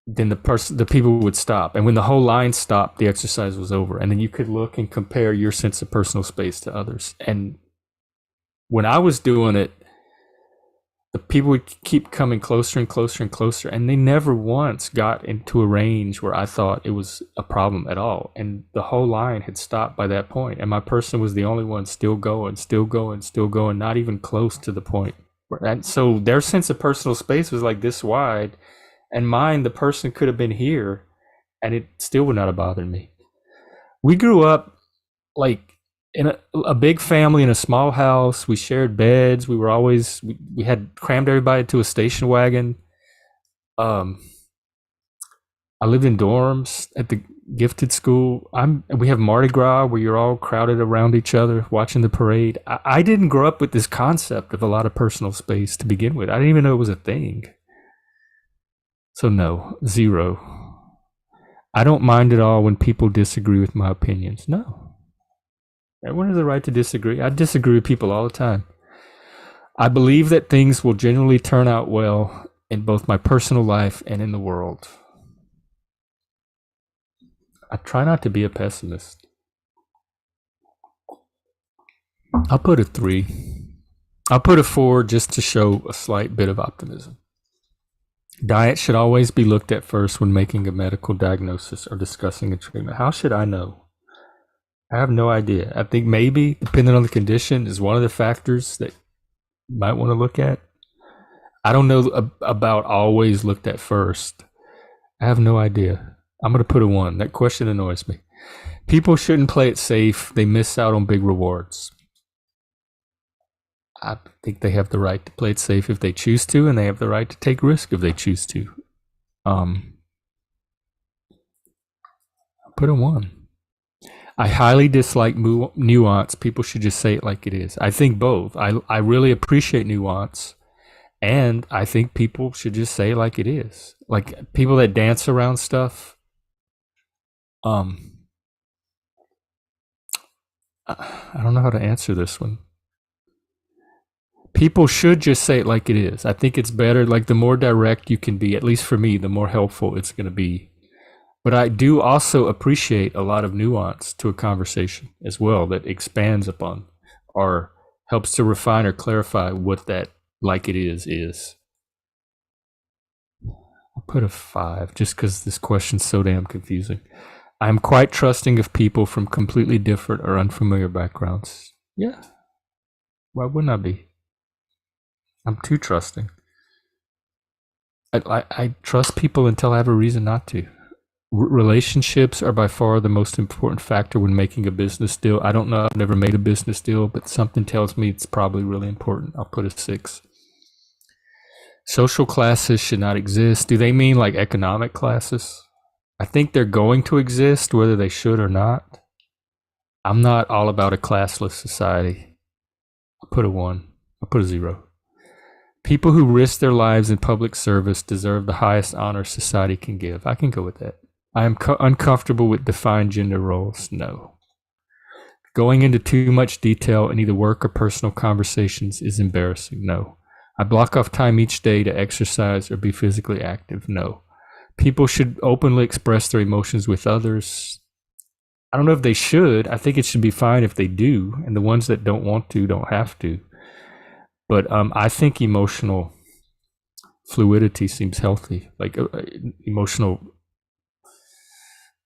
then the people would stop, and when the whole line stopped, the exercise was over, and then you could look and compare your sense of personal space to others. And when I was doing it, the people would keep coming closer and closer and closer, and they never once got into a range where I thought it was a problem at all. And the whole line had stopped by that point, and my person was the only one still going, still going, still going, not even close to the point. And so their sense of personal space was like this wide, and mine, the person could have been here, and it still would not have bothered me. We grew up like in a big family in a small house. We shared beds. We were always we had crammed everybody to a station wagon. I lived in dorms at the gifted school. We have Mardi Gras where you're all crowded around each other watching the parade. I didn't grow up with this concept of a lot of personal space to begin with. I didn't even know it was a thing. So no, 0. I don't mind at all when people disagree with my opinions. No. Everyone has the right to disagree. I disagree with people all the time. I believe that things will generally turn out well in both my personal life and in the world. I try not to be a pessimist. I'll put a 3. I'll put a 4 just to show a slight bit of optimism. Diet should always be looked at first when making a medical diagnosis or discussing a treatment. How should I know? I have no idea. I think maybe, depending on the condition, is one of the factors that you might want to look at. I don't know about always looked at first. I have no idea. I'm going to put a 1. That question annoys me. People shouldn't play it safe. They miss out on big rewards. I think they have the right to play it safe if they choose to, and they have the right to take risk if they choose to. I'll put a 1. I highly dislike nuance. People should just say it like it is. I think both. I really appreciate nuance, and I think people should just say it like it is. Like people that dance around stuff. I don't know how to answer this one. People should just say it like it is. I think it's better. Like the more direct you can be, at least for me, the more helpful it's going to be. But I do also appreciate a lot of nuance to a conversation as well that expands upon or helps to refine or clarify what that like it is. I'll put a 5 just because this question's so damn confusing. I'm quite trusting of people from completely different or unfamiliar backgrounds. Yeah. Why wouldn't I be? I'm too trusting. I trust people until I have a reason not to. Relationships are by far the most important factor when making a business deal. I don't know. I've never made a business deal, but something tells me it's probably really important. I'll put a 6. Social classes should not exist. Do they mean like economic classes? I think they're going to exist, whether they should or not. I'm not all about a classless society. I'll put a 1. I'll put a 0. People who risk their lives in public service deserve the highest honor society can give. I can go with that. I am uncomfortable with defined gender roles. No. Going into too much detail in either work or personal conversations is embarrassing. No. I block off time each day to exercise or be physically active. No. People should openly express their emotions with others. I don't know if they should. I think it should be fine if they do, and the ones that don't want to don't have to. But I think emotional fluidity seems healthy. Like emotional,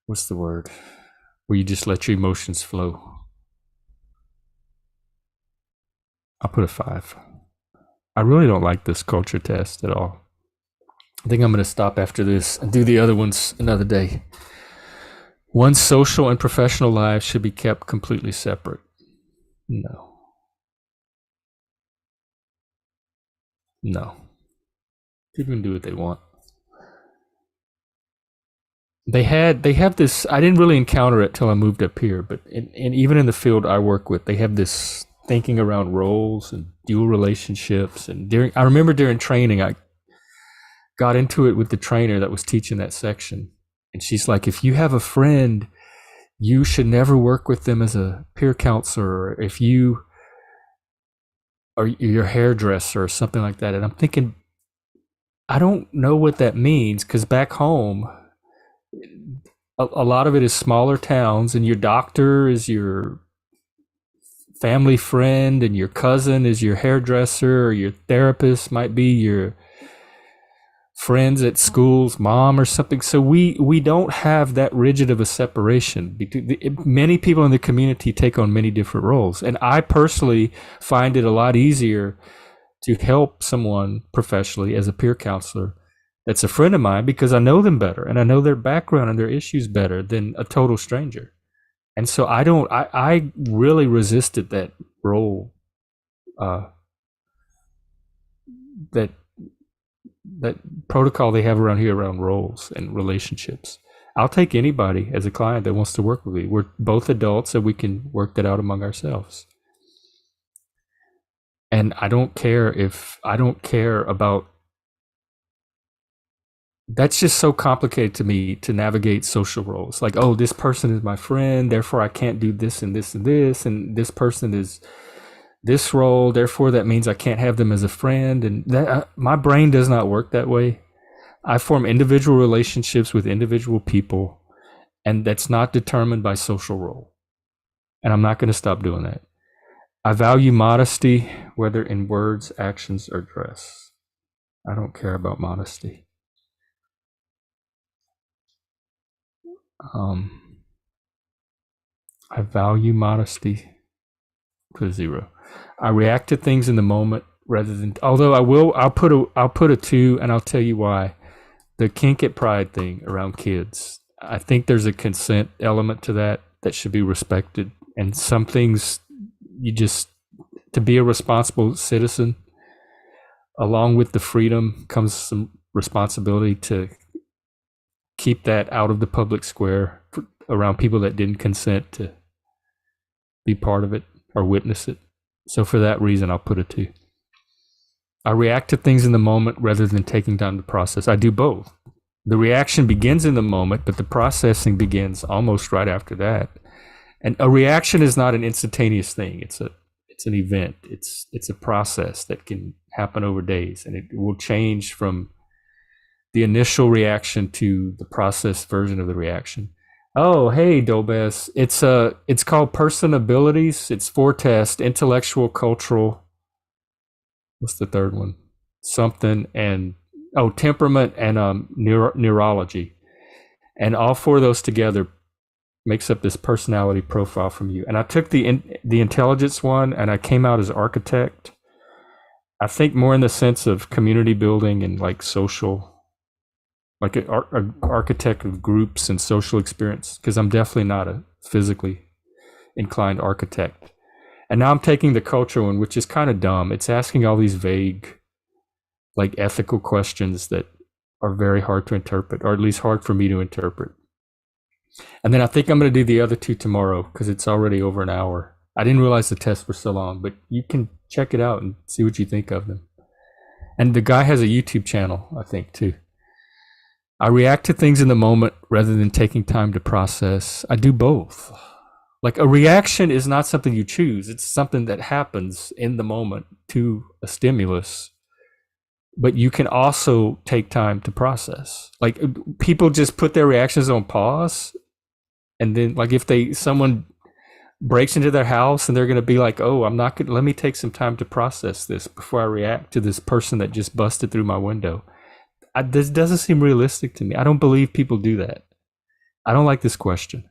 what's the word? Where you just let your emotions flow. I'll put a 5. I really don't like this culture test at all. I think I'm going to stop after this and do the other ones another day. One's social and professional lives should be kept completely separate. No. No. People can do what they want. They have this. I didn't really encounter it till I moved up here, but even in the field I work with, they have this thinking around roles and dual relationships. And I remember during training, I got into it with the trainer that was teaching that section, and she's like, if you have a friend, you should never work with them as a peer counselor, or if you are your hairdresser or something like that. And I'm thinking, I don't know what that means, because back home, a lot of it is smaller towns, and your doctor is your family friend, and your cousin is your hairdresser, or your therapist might be your friends at school's mom or something. So we don't have that rigid of a separation. Many people in the community take on many different roles, and I personally find it a lot easier to help someone professionally as a peer counselor that's a friend of mine, because I know them better and I know their background and their issues better than a total stranger. And so I really resisted that role, that protocol they have around here around roles and relationships. I'll take anybody as a client that wants to work with me. We're both adults, and we can work that out among ourselves. And I don't care about, that's just so complicated to me to navigate social roles. Like, oh, this person is my friend, therefore I can't do this and this and this, and this person is this role, therefore that means I can't have them as a friend. And that, my brain does not work that way. I form individual relationships with individual people, and that's not determined by social role. And I'm not going to stop doing that. I value modesty, whether in words, actions, or dress. I don't care about modesty. I value modesty. Put a 0. I react to things in the moment rather than. Although I'll put a 2, and I'll tell you why. The kink at pride thing around kids. I think there's a consent element to that should be respected, and some things to be a responsible citizen, along with the freedom comes some responsibility to keep that out of the public square around people that didn't consent to be part of it or witness it. So for that reason, I'll put a 2. I react to things in the moment rather than taking time to process. I do both. The reaction begins in the moment, but the processing begins almost right after that. And a reaction is not an instantaneous thing. It's an event. It's a process that can happen over days, and it will change from the initial reaction to the processed version of the reaction. Oh, hey, Dobes. It's called Personabilities. It's 4 tests: intellectual, cultural. What's the third one? Something, and temperament and neurology. And all 4 of those together makes up this personality profile from you. And I took the intelligence one, and I came out as architect. I think more in the sense of community building and like social, like an architect of groups and social experience, because I'm definitely not a physically inclined architect. And now I'm taking the culture one, which is kind of dumb. It's asking all these vague, like ethical questions that are very hard to interpret, or at least hard for me to interpret. And then I think I'm going to do the other 2 tomorrow, because it's already over an hour. I didn't realize the tests were so long, but you can check it out and see what you think of them. And the guy has a YouTube channel, I think, too. I react to things in the moment rather than taking time to process. I do both. Like, a reaction is not something you choose. It's something that happens in the moment to a stimulus. But you can also take time to process. Like, people just put their reactions on pause. And then, like, if someone breaks into their house and they're going to be like, oh, let me take some time to process this before I react to this person that just busted through my window. This doesn't seem realistic to me. I don't believe people do that. I don't like this question.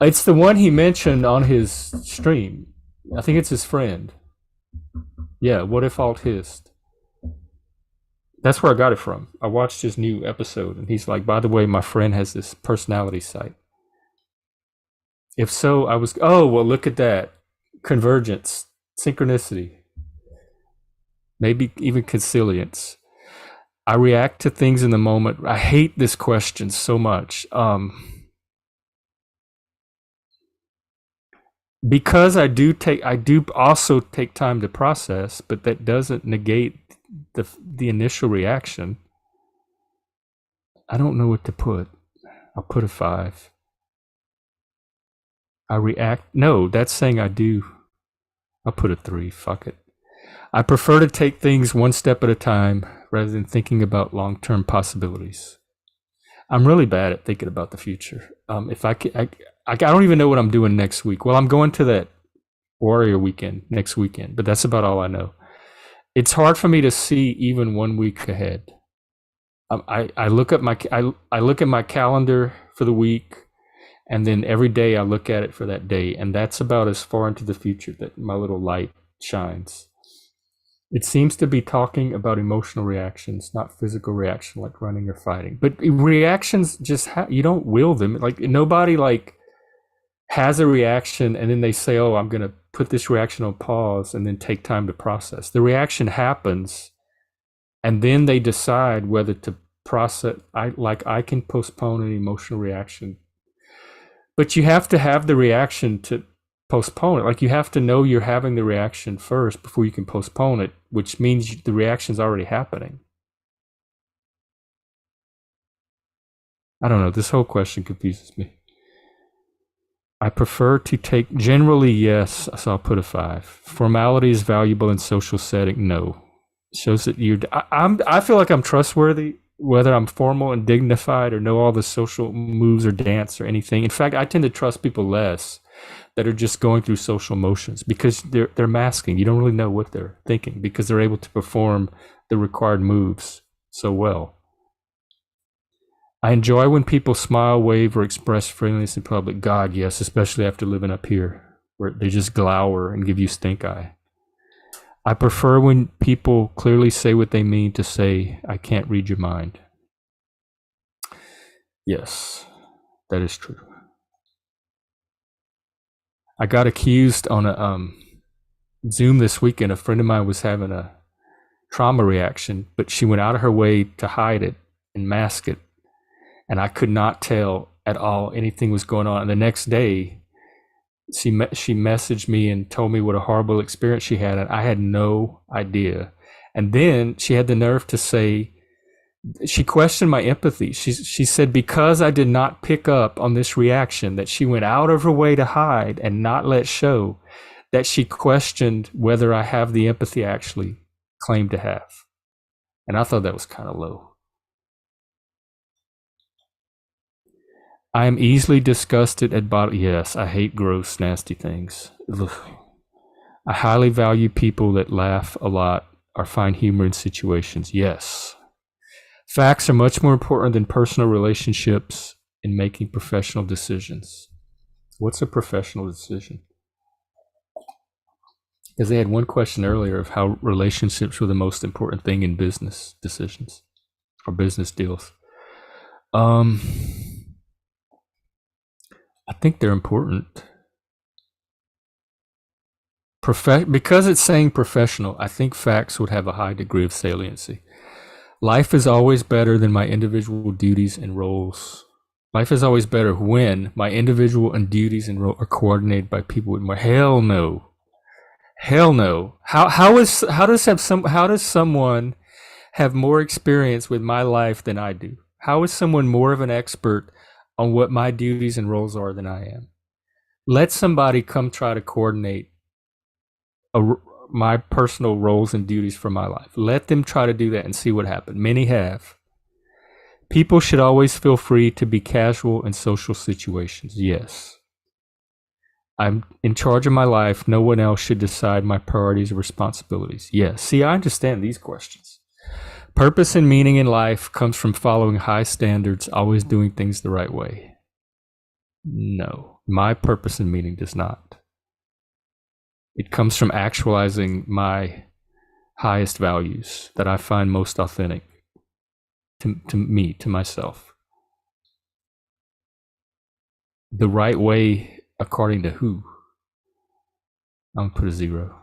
It's the one he mentioned on his stream. I think it's his friend. Yeah, what if alt hist? That's where I got it from. I watched his new episode, and he's like, by the way, my friend has this personality site. If so, I was, oh, well, look at that. Convergence, synchronicity, maybe even consilience. I react to things in the moment. I hate this question so much. Because I do also take time to process, but that doesn't negate the initial reaction. I don't know what to put. I'll put a 5. I react. No, that's saying I do. I'll put a 3. Fuck it. I prefer to take things one step at a time rather than thinking about long-term possibilities. I'm really bad at thinking about the future. If I don't even know what I'm doing next week. Well, I'm going to that Warrior weekend next weekend, but that's about all I know. It's hard for me to see even 1 week ahead. I look at my calendar for the week, and then every day I look at it for that day, and that's about as far into the future that my little light shines. It seems to be talking about emotional reactions, not physical reaction like running or fighting. But reactions just you don't will them. Like nobody like has a reaction and then they say, "Oh, I'm going to put this reaction on pause and then take time to process." The reaction happens and then they decide whether to process. I can postpone an emotional reaction, but you have to have the reaction to postpone it. Like you have to know you're having the reaction first before you can postpone it, which means the reaction's already happening. I don't know. This whole question confuses me. I prefer to take generally yes, so I'll put a 5. Formality is valuable in social setting. No, shows that I feel like I'm trustworthy, whether I'm formal and dignified or know all the social moves or dance or anything. In fact, I tend to trust people less that are just going through social motions because they're masking. You don't really know what they're thinking because they're able to perform the required moves so well. I enjoy when people smile, wave, or express friendliness in public. God, yes, especially after living up here, where they just glower and give you stink eye. I prefer when people clearly say what they mean to say, I can't read your mind. Yes, that is true. I got accused on a Zoom this weekend. A friend of mine was having a trauma reaction, but she went out of her way to hide it and mask it. And I could not tell at all anything was going on. And the next day, she messaged me and told me what a horrible experience she had, and I had no idea. And then she had the nerve to say, she questioned my empathy. She said because I did not pick up on this reaction that she went out of her way to hide and not let show, that she questioned whether I have the empathy I actually claim to have. And I thought that was kind of low. I am easily disgusted at body. Yes, I hate gross, nasty things. Ugh. I highly value people that laugh a lot or find humor in situations. Yes. Facts are much more important than personal relationships in making professional decisions. What's a professional decision? Because they had one question earlier of how relationships were the most important thing in business decisions or business deals. I think they're important. Because it's saying professional, I think facts would have a high degree of saliency. Life is always better than my individual duties and roles. Life is always better when my individual and duties and roles are coordinated by people with more. Hell no. Hell no. How does someone have more experience with my life than I do? How is someone more of an expert on what my duties and roles are than I am? Let somebody come try to coordinate my personal roles and duties for my life. Let them try to do that and see what happens. Many have. People should always feel free to be casual in social situations. Yes. I'm in charge of my life. No one else should decide my priorities or responsibilities. Yes. See, I understand these questions. Purpose and meaning in life comes from following high standards, always doing things the right way. No, my purpose and meaning does not. It comes from actualizing my highest values that I find most authentic to me, to myself. The right way according to who? I'm going to put a 0.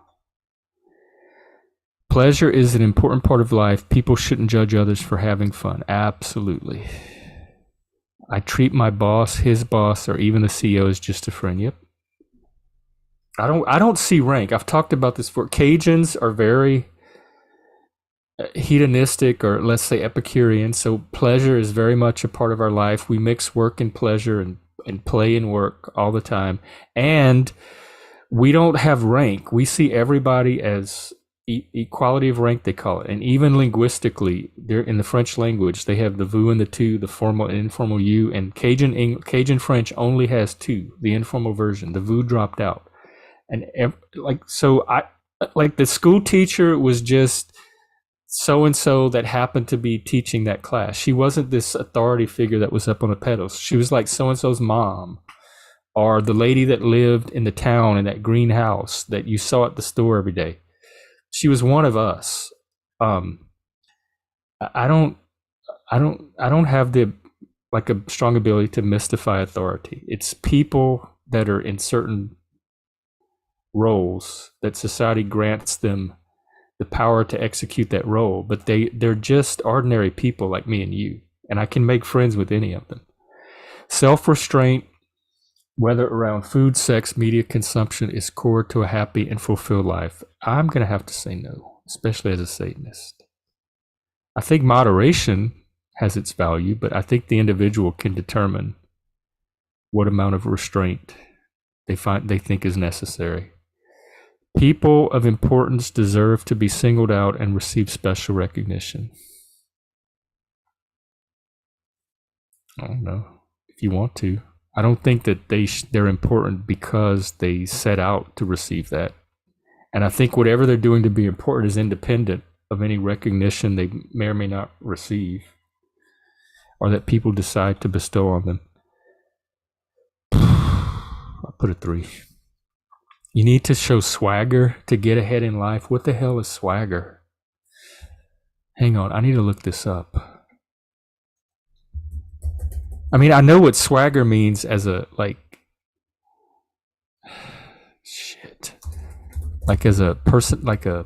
Pleasure is an important part of life. People shouldn't judge others for having fun. Absolutely. I treat my boss, his boss, or even the CEO as just a friend. Yep. I don't see rank. I've talked about this before. Cajuns are very hedonistic, or let's say Epicurean. So pleasure is very much a part of our life. We mix work and pleasure and play and work all the time. And we don't have rank. We see everybody as equality of rank, they call it. And even linguistically, they're in the French language, they have the vous and the tu, the formal and informal you, and Cajun French only has tu, the informal version. The vous dropped out. And the school teacher was just so-and-so that happened to be teaching that class. She wasn't this authority figure that was up on a pedestal. She was like so-and-so's mom, or the lady that lived in the town in that green house that you saw at the store every day. She was one of us. I don't have a strong ability to mystify authority. It's people that are in certain roles that society grants them the power to execute that role, but they're just ordinary people like me and you, and I can make friends with any of them. Self-restraint, whether around food, sex, media consumption, is core to a happy and fulfilled life. I'm going to have to say no, especially as a Satanist. I think moderation has its value, but I think the individual can determine what amount of restraint they think is necessary. People of importance deserve to be singled out and receive special recognition. I don't know if you want to. I don't think that they're important because they set out to receive that. And I think whatever they're doing to be important is independent of any recognition they may or may not receive, or that people decide to bestow on them. I'll put a 3. You need to show swagger to get ahead in life. What the hell is swagger? Hang on, I need to look this up. I mean, I know what swagger means as a, as a person, like a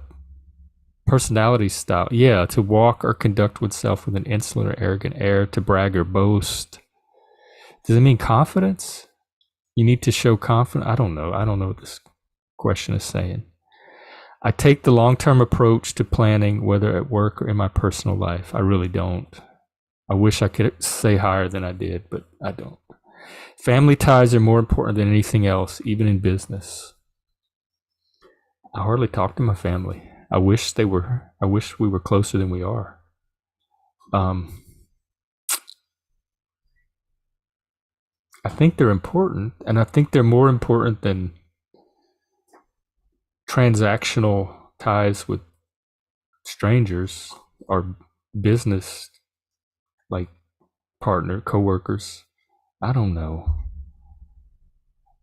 personality style. Yeah, to walk or conduct oneself with an insolent or arrogant air, to brag or boast. Does it mean confidence? You need to show confidence? I don't know what this question is saying. I take the long-term approach to planning, whether at work or in my personal life. I really don't. I wish I could say higher than I did, but I don't. Family ties are more important than anything else, even in business. I hardly talk to my family. I wish we were closer than we are. I think they're important, and I think they're more important than transactional ties with strangers or business partner, co-workers. I don't know.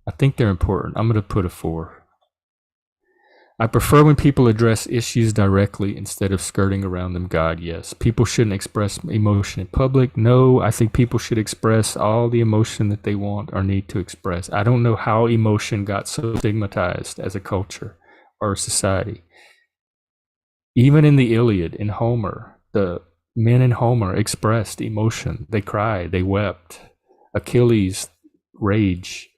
I think they're important. I'm going to put a 4. I prefer when people address issues directly instead of skirting around them. God, yes. People shouldn't express emotion in public. No, I think people should express all the emotion that they want or need to express. I don't know how emotion got so stigmatized as a culture or a society. Even in the Iliad, in Homer, the men in Homer expressed emotion. They cried, they wept. Achilles, rage.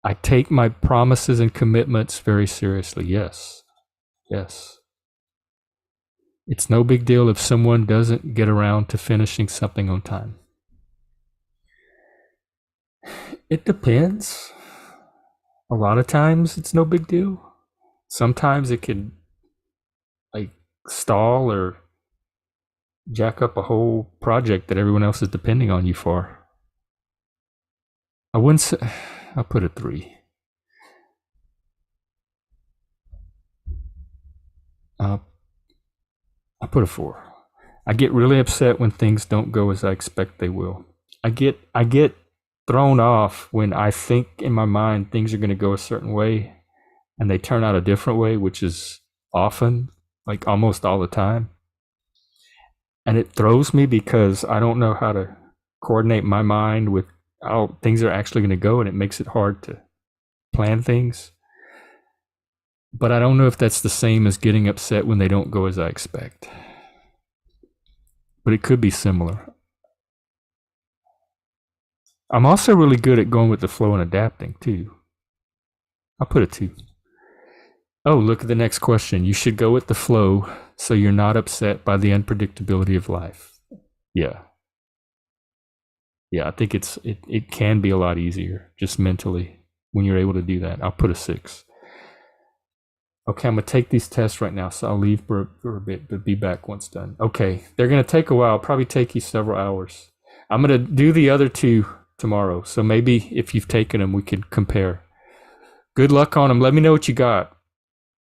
I take my promises and commitments very seriously. Yes. It's no big deal if someone doesn't get around to finishing something on time. It depends. A lot of times it's no big deal. Sometimes it could stall or jack up a whole project that everyone else is depending on you for. I wouldn't say, I'll put a 3. I'll put a 4. I get really upset when things don't go as I expect they will. I get thrown off when I think in my mind things are going to go a certain way and they turn out a different way, which is often, like almost all the time. And it throws me because I don't know how to coordinate my mind with how things are actually going to go, and it makes it hard to plan things. But I don't know if that's the same as getting upset when they don't go as I expect. But it could be similar. I'm also really good at going with the flow and adapting too. I'll put a 2. Oh, look at the next question. You should go with the flow so you're not upset by the unpredictability of life. Yeah. Yeah, I think it can be a lot easier just mentally when you're able to do that. I'll put a 6. Okay, I'm going to take these tests right now, so I'll leave for a bit, but be back once done. Okay, they're going to take a while, probably take you several hours. I'm going to do the other 2 tomorrow, so maybe if you've taken them, we can compare. Good luck on them. Let me know what you got.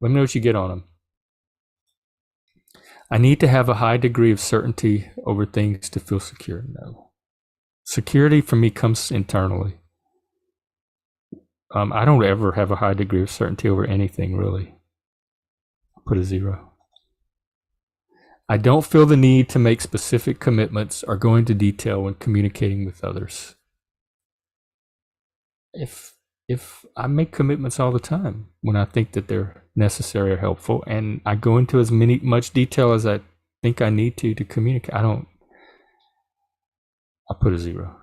Let me know what you get on them. I need to have a high degree of certainty over things to feel secure. No. Security for me comes internally. I don't ever have a high degree of certainty over anything, really. Put a 0. I don't feel the need to make specific commitments or go into detail when communicating with others. If I make commitments all the time when I think that they're necessary or helpful, and I go into as much detail as I think I need to communicate, I'll put a 0.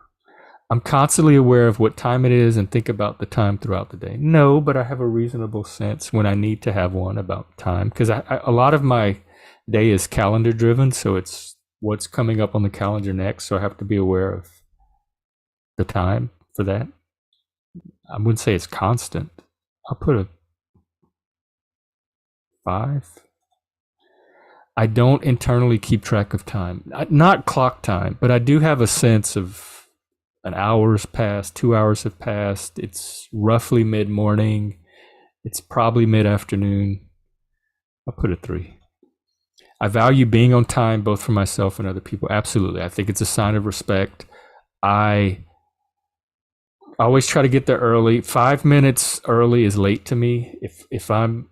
I'm constantly aware of what time it is and think about the time throughout the day. No, but I have a reasonable sense when I need to have one about time, because a lot of my day is calendar driven, so it's what's coming up on the calendar next, so I have to be aware of the time for that. I wouldn't say it's constant. I'll put a 5. I don't internally keep track of time. Not clock time, but I do have a sense of an hour's passed, 2 hours have passed. It's roughly mid-morning. It's probably mid-afternoon. I'll put a 3. I value being on time, both for myself and other people. Absolutely. I think it's a sign of respect. I always try to get there early. 5 minutes early is late to me. If I'm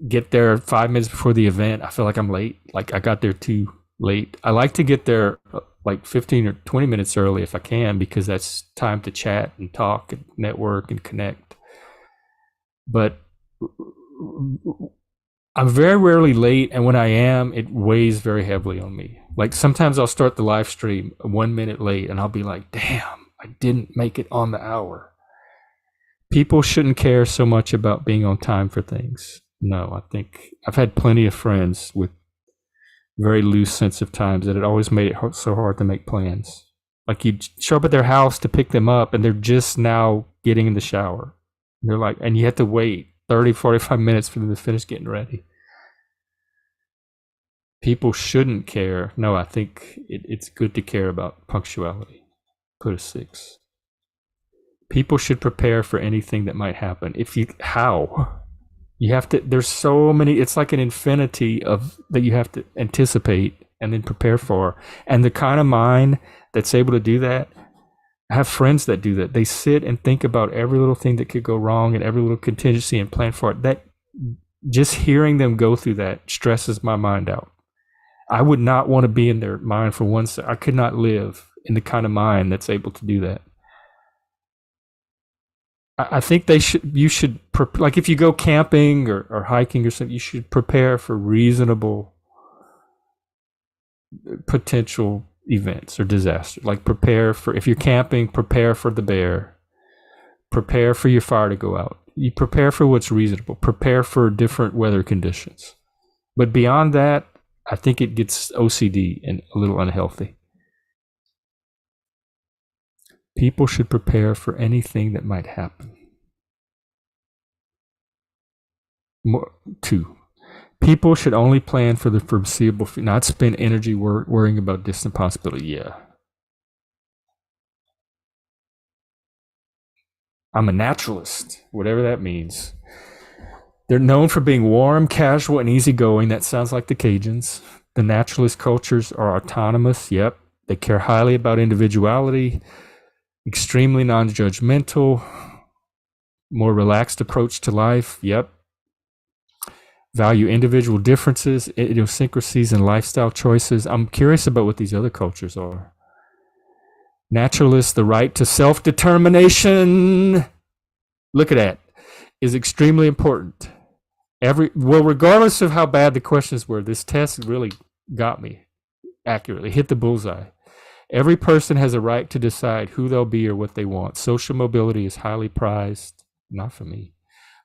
get there 5 minutes before the event, I feel like I'm late. Like I got there too late. I like to get there like 15 or 20 minutes early if I can, because that's time to chat and talk and network and connect. But I'm very rarely late, and when I am, it weighs very heavily on me. Like sometimes I'll start the live stream 1 minute late and I'll be like, damn, I didn't make it on the hour. People shouldn't care so much about being on time for things. No, I think I've had plenty of friends with very loose sense of times that it always made it so hard to make plans. Like you show up at their house to pick them up and they're just now getting in the shower. And they're like, and you have to wait 30, 45 minutes for them to finish getting ready. People shouldn't care. No, I think it's good to care about punctuality. Put a 6. People should prepare for anything that might happen. How? You have to, there's so many, it's like an infinity of that you have to anticipate and then prepare for. And the kind of mind that's able to do that, I have friends that do that. They sit and think about every little thing that could go wrong and every little contingency and plan for it. That just hearing them go through that stresses my mind out. I would not want to be in their mind for 1 second. I could not live in the kind of mind that's able to do that. I think you should, like if you go camping or hiking or something, you should prepare for reasonable potential events or disaster. Like prepare for, if you're camping, prepare for the bear, prepare for your fire to go out. You prepare for what's reasonable, prepare for different weather conditions. But beyond that, I think it gets OCD and a little unhealthy. People should prepare for anything that might happen. 2. People should only plan for the foreseeable future, not spend energy worrying about distant possibility. Yeah. I'm a naturalist, whatever that means. They're known for being warm, casual, and easygoing. That sounds like the Cajuns. The naturalist cultures are autonomous. Yep. They care highly about individuality, extremely non-judgmental, more relaxed approach to life. Yep. value individual differences, idiosyncrasies, and lifestyle choices. I'm curious about what these other cultures are. Naturalists, the right to self-determination. Look at that. Is extremely important. Regardless of how bad the questions were, this test really got me accurately, hit the bullseye. Every person has a right to decide who they'll be or what they want. Social mobility is highly prized. Not for me.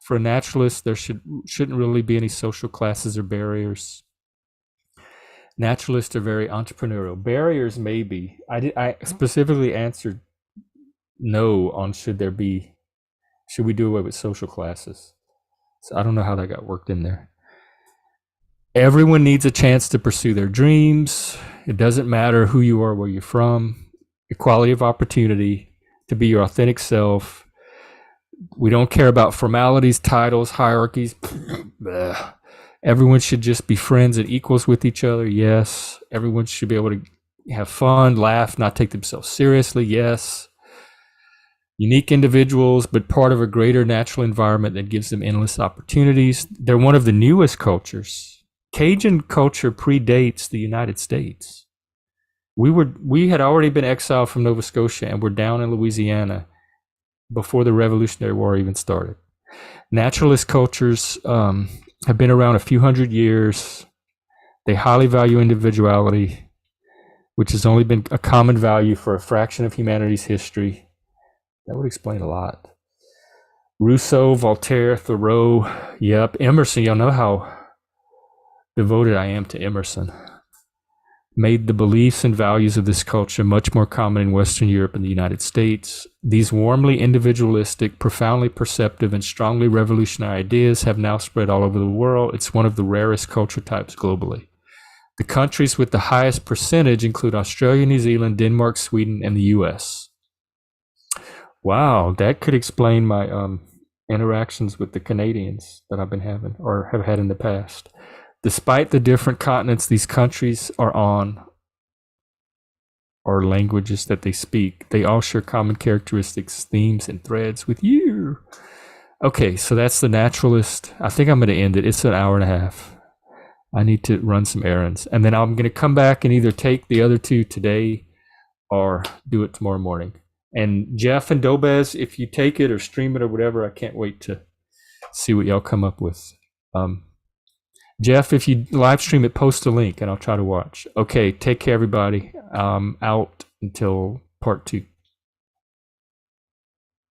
For a naturalist, there shouldn't really be any social classes or barriers. Naturalists are very entrepreneurial. Barriers, maybe. I specifically answered no on should we do away with social classes. So I don't know how that got worked in there. Everyone needs a chance to pursue their dreams. It doesn't matter who you are, where you're from. Equality of opportunity to be your authentic self. We don't care about formalities, titles, hierarchies. Everyone should just be friends and equals with each other. Yes. Everyone should be able to have fun, laugh, not take themselves seriously. Yes. Unique individuals, but part of a greater natural environment that gives them endless opportunities. They're one of the newest cultures. Cajun culture predates the United States. We had already been exiled from Nova Scotia and we're down in Louisiana before the Revolutionary War even started. Naturalist cultures have been around a few hundred years. They highly value individuality, which has only been a common value for a fraction of humanity's history. That would explain a lot. Rousseau, Voltaire, Thoreau, yep. Emerson, y'all know how devoted I am to Emerson. Made the beliefs and values of this culture much more common in Western Europe and the United States. These warmly individualistic, profoundly perceptive, and strongly revolutionary ideas have now spread all over the world. It's one of the rarest culture types globally. The countries with the highest percentage include Australia, New Zealand, Denmark, Sweden, and the US. Wow, that could explain my interactions with the Canadians that I've been having or have had in the past. Despite the different continents these countries are on or languages that they speak, they all share common characteristics, themes, and threads with you. Okay, so that's the naturalist. I think I'm going to end it. It's an hour and a half. I need to run some errands. And then I'm going to come back and either take the other two today or do it tomorrow morning. And Jeff and Dobez, if you take it or stream it or whatever, I can't wait to see what y'all come up with. Jeff, if you live stream it, post a link and I'll try to watch. Okay, take care, everybody. Out until part 2.